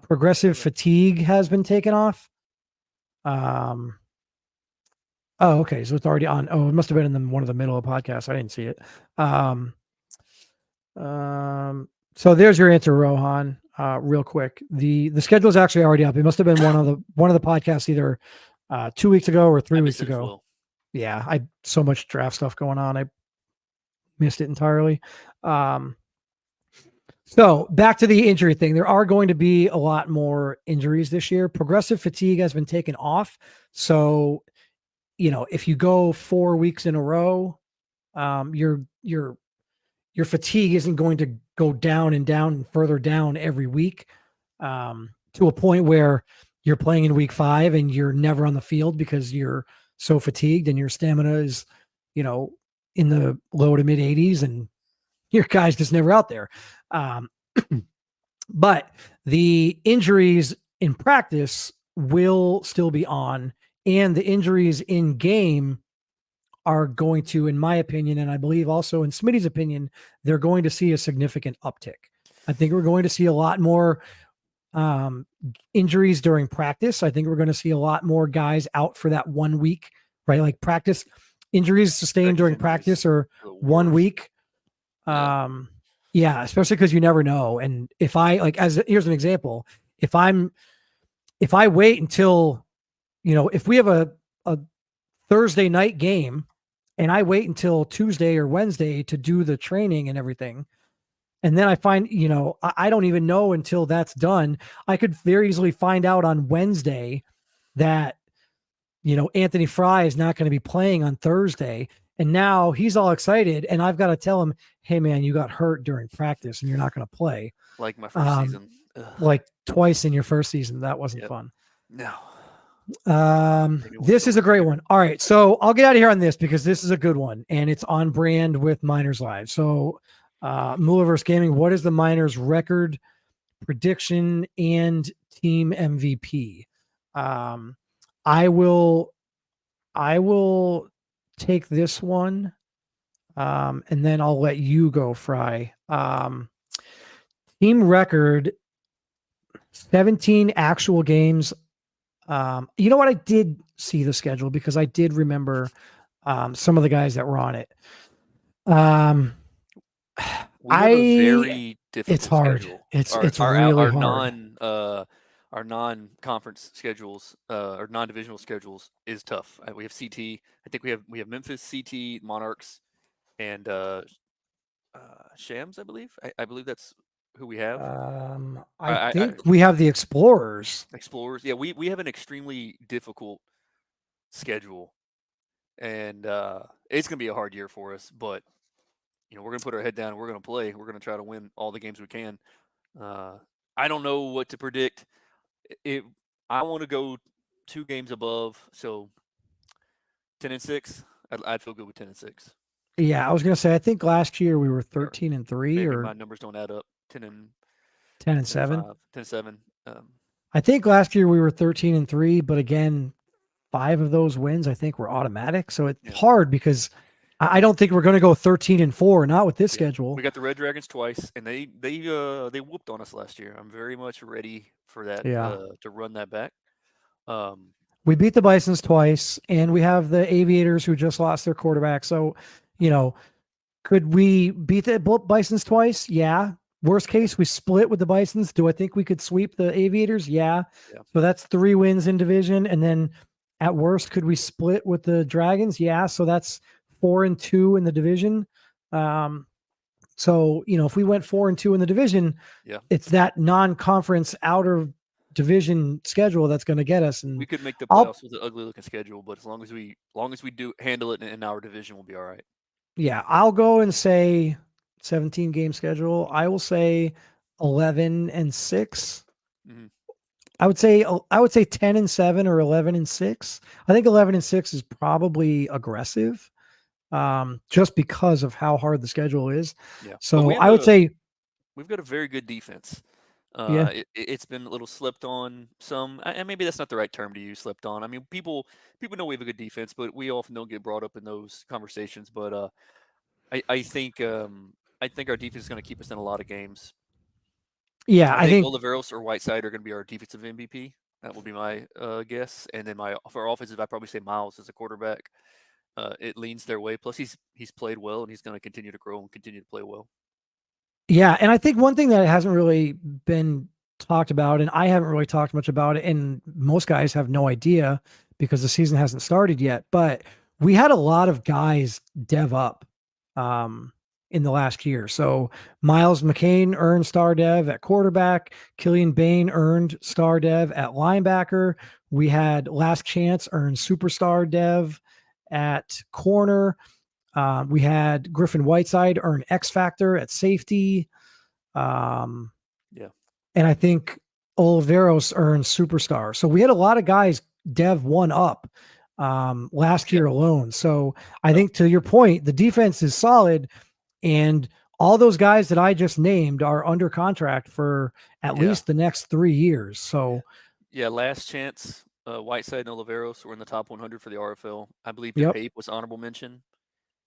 progressive fatigue has been taken off. Oh, okay. So it's already on. Oh, it must have been in one of the middle of the podcast. I didn't see it. So there's your answer, Rohan. Real quick. The schedule is actually already up. It must have been one of the podcasts either 2 weeks ago or 3 weeks ago. Well. Yeah, I so much draft stuff going on. I missed it entirely. So back to the injury thing. There are going to be a lot more injuries this year. Progressive fatigue has been taken off. So, if you go 4 weeks in a row, your fatigue isn't going to go down and further down every week, to a point where you're playing in week 5 and you're never on the field because you're so fatigued and your stamina is, in the low to mid 80s and your guy's just never out there. But the injuries in practice will still be on and the injuries in game are going to, in my opinion, and I believe also in Smitty's opinion, they're going to see a significant uptick. I think we're going to see a lot more injuries during practice. I think we're going to see a lot more guys out for that 1 week, right? Like practice injuries sustained during practice or 1 week. Yeah, especially because you never know. And if I here's an example. If I wait until, if we have a Thursday night game and I wait until Tuesday or Wednesday to do the training and everything, and then I find, I don't even know until that's done. I could very easily find out on Wednesday that, Anthony Fry is not going to be playing on Thursday. And now he's all excited. And I've got to tell him, hey, man, you got hurt during practice and you're not going to play. Like my first season. Like twice in your first season. That wasn't fun. No. This is a great one. All right. So I'll get out of here on this because this is a good one. And it's on brand with Miners Live. So Mooliverse Gaming, what is the Miners record prediction and team MVP? I will take this one, and then I'll let you go, Fry. Team record, 17 actual games. You know what? I did see the schedule because I did remember some of the guys that were on it. We have a very difficult it's hard. schedule. It's really hard. Our non-conference schedules, or non-divisional schedules is tough. We have CT. I think we have Memphis, CT, Monarchs, and Shams. I believe that's who we have. I think we have the Explorers. Explorers. Yeah, we have an extremely difficult schedule, and it's gonna be a hard year for us. But we're gonna put our head down. And we're gonna play. We're gonna try to win all the games we can. I don't know what to predict. I want to go 2 games above, so 10-6. I'd feel good with 10-6. Yeah, I was gonna say I think last year we were 13-3, or my numbers don't add up. 10-7. 10-7. I think last year we were 13-3, but again, 5 of those wins I think were automatic. So it's hard because I don't think we're going to go 13-4, not with this schedule. We got the Red Dragons twice, and they whooped on us last year. I'm very much ready for that. To run that back. We beat the Bisons twice, and we have the Aviators who just lost their quarterback. So, could we beat the Bisons twice? Yeah. Worst case, we split with the Bisons. Do I think we could sweep the Aviators? Yeah. So that's 3 wins in division, and then at worst, could we split with the Dragons? Yeah. So that's 4-2 in the division. So, if we went 4-2 in the division, it's that non-conference outer division schedule that's going to get us. And we could make the playoffs with an ugly looking schedule, but as long as we do handle it in our division, we'll be all right. Yeah. I'll go and say 17 game schedule. I will say 11-6. Mm-hmm. I would say 10-7 or 11-6. I think 11-6 is probably aggressive. Just because of how hard the schedule is. Yeah. So I would say we've got a very good defense. It's been a little slept on some, and maybe that's not the right term to use, slept on. I mean, people know we have a good defense, but we often don't get brought up in those conversations. But I think our defense is going to keep us in a lot of games. Yeah, I think Oliveros or Whiteside are going to be our defensive MVP. That will be my guess. And then for offensive, I'd probably say Miles as a quarterback. It leans their way. Plus, he's played well, and he's going to continue to grow and continue to play well. Yeah, and I think one thing that hasn't really been talked about, and I haven't really talked much about it, and most guys have no idea because the season hasn't started yet, but we had a lot of guys dev up in the last year. So Miles McCain earned star dev at quarterback. Killian Bain earned star dev at linebacker. We had Last Chance earn superstar dev at corner. We had Griffin Whiteside earn X Factor at safety. And I think Oliveros earned superstar. So we had a lot of guys dev 1 up last year alone. So I think, to your point, the defense is solid, and all those guys that I just named are under contract for at least the next 3 years. So Last Chance, Whiteside and Oliveros were in the top 100 for the RFL. I believe Yep. DePape was honorable mention,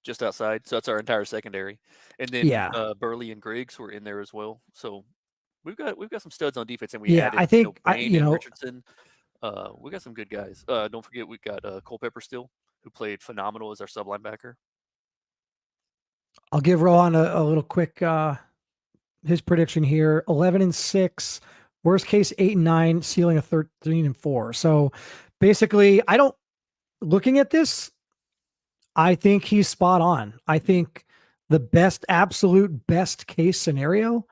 just outside. So that's our entire secondary. And then Yeah. Burley and Griggs were in there as well. So we've got some studs on defense, and we Yeah, added I think Bain and Richardson. We got some good guys. Don't forget we got Culpepper still, who played phenomenal as our sub linebacker. I'll give Rohan a little quick his prediction here: 11-6, worst case 8-9, ceiling of 13-4. So basically, looking at this, I think he's spot on. I think the absolute best case scenario,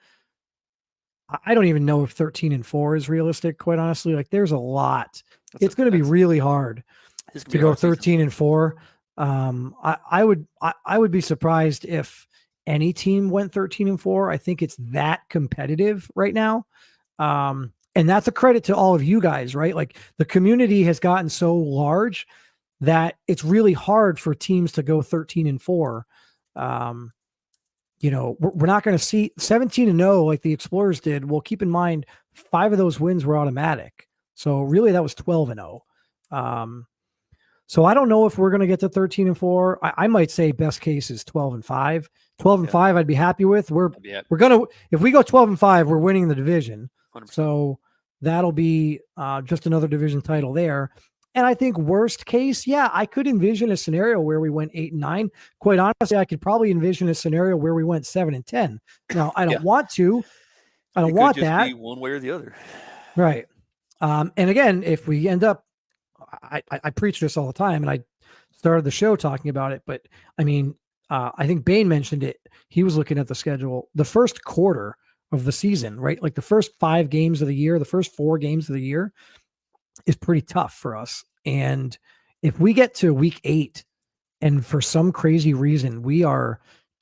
I don't even know if 13-4 is realistic, quite honestly. Like, there's a lot. It's going to be really hard to go 13-4. I would be surprised if any team went 13-4. I think it's that competitive right now. And that's a credit to all of you guys, right? Like, the community has gotten so large that it's really hard for teams to go 13-4. We're not going to see 17-0 like the Explorers did. Well, keep in mind, 5 of those wins were automatic. So really that was 12-0. So I don't know if we're going to get to 13-4. I might say best case is 12-5. 12-5 I'd be happy with. We're going to, if we go 12-5, we're winning the division. 100%. So that'll be just another division title there. And I think worst case, I could envision a scenario where we went 8-9. Quite honestly, I could probably envision a scenario where we went 7-10. Now, I don't want to. I don't want that. Be one way or the other. Right. And again, if we end up, I preach this all the time, and I started the show talking about it, but I mean, I think Bain mentioned it. He was looking at the schedule, the first quarter of the season, right? Like the first 5 games of the year, the first 4 games of the year is pretty tough for us. And if we get to week 8 and for some crazy reason we are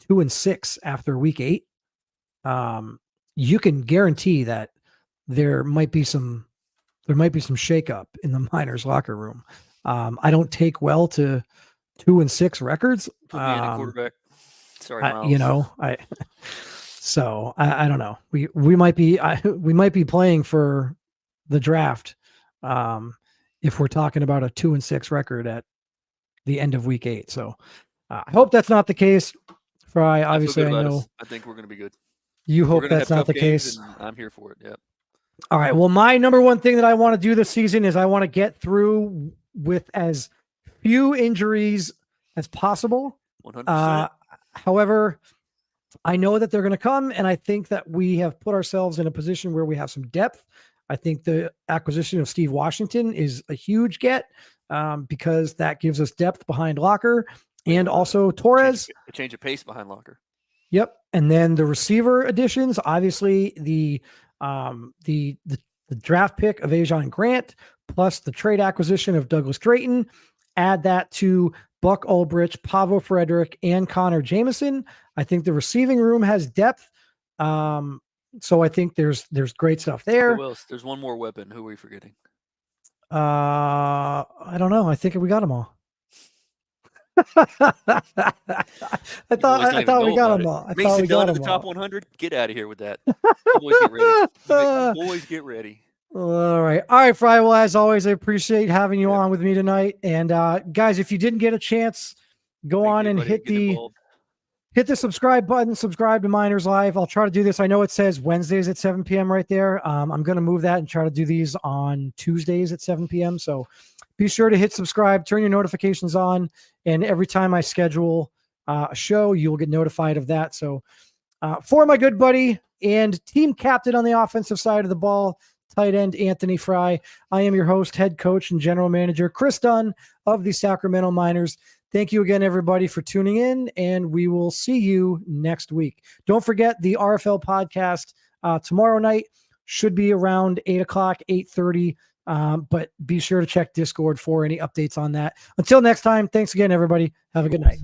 2-6 after week 8, you can guarantee that there might be some shakeup in the Miners locker room. I don't take well to 2-6 records. Put me in a quarterback. Sorry, Miles. So I don't know. We might be playing for the draft if we're talking about a 2-6 record at the end of week 8. So I hope that's not the case. Fry, obviously, I know. I think we're going to be good. You hope that's not the case. I'm here for it. Yeah. All right. Well, my number one thing that I want to do this season is I want to get through with as few injuries as possible. 100%. However, I know that they're going to come, and I think that we have put ourselves in a position where we have some depth. I think the acquisition of Steve Washington is a huge get because that gives us depth behind Locker and also Torres. A change of pace behind Locker. Yep. And then the receiver additions, obviously the draft pick of Ajon Grant, plus the trade acquisition of Douglas Drayton, add that to Buck Ulbrich, Pavo Frederick, and Connor Jameson. I think the receiving room has depth. So I think there's great stuff there. Who else? There's one more weapon. Who are we forgetting? I don't know. I think we got them all. I thought we got them all. I thought we got them the all. top 100. Get out of here with that. Boys, get ready. Boys, get ready. All right, Fry. Well, as always, I appreciate having you on with me tonight. And guys, if you didn't get a chance, go on and hit the subscribe button. Subscribe to Miners Live. I'll try to do this. I know it says Wednesdays at 7 p.m. right there. I'm going to move that and try to do these on Tuesdays at 7 p.m. So be sure to hit subscribe, turn your notifications on, and every time I schedule a show, you'll get notified of that. So for my good buddy and team captain on the offensive side of the ball, tight end Anthony Fry, I am your host, head coach, and general manager Chris Dunn of the Sacramento Miners. Thank you again, everybody, for tuning in, and we will see you next week. Don't forget the RFL podcast tomorrow night should be around 8 o'clock, 8:30. But be sure to check Discord for any updates on that. Until next time, thanks again, everybody. Have a good night.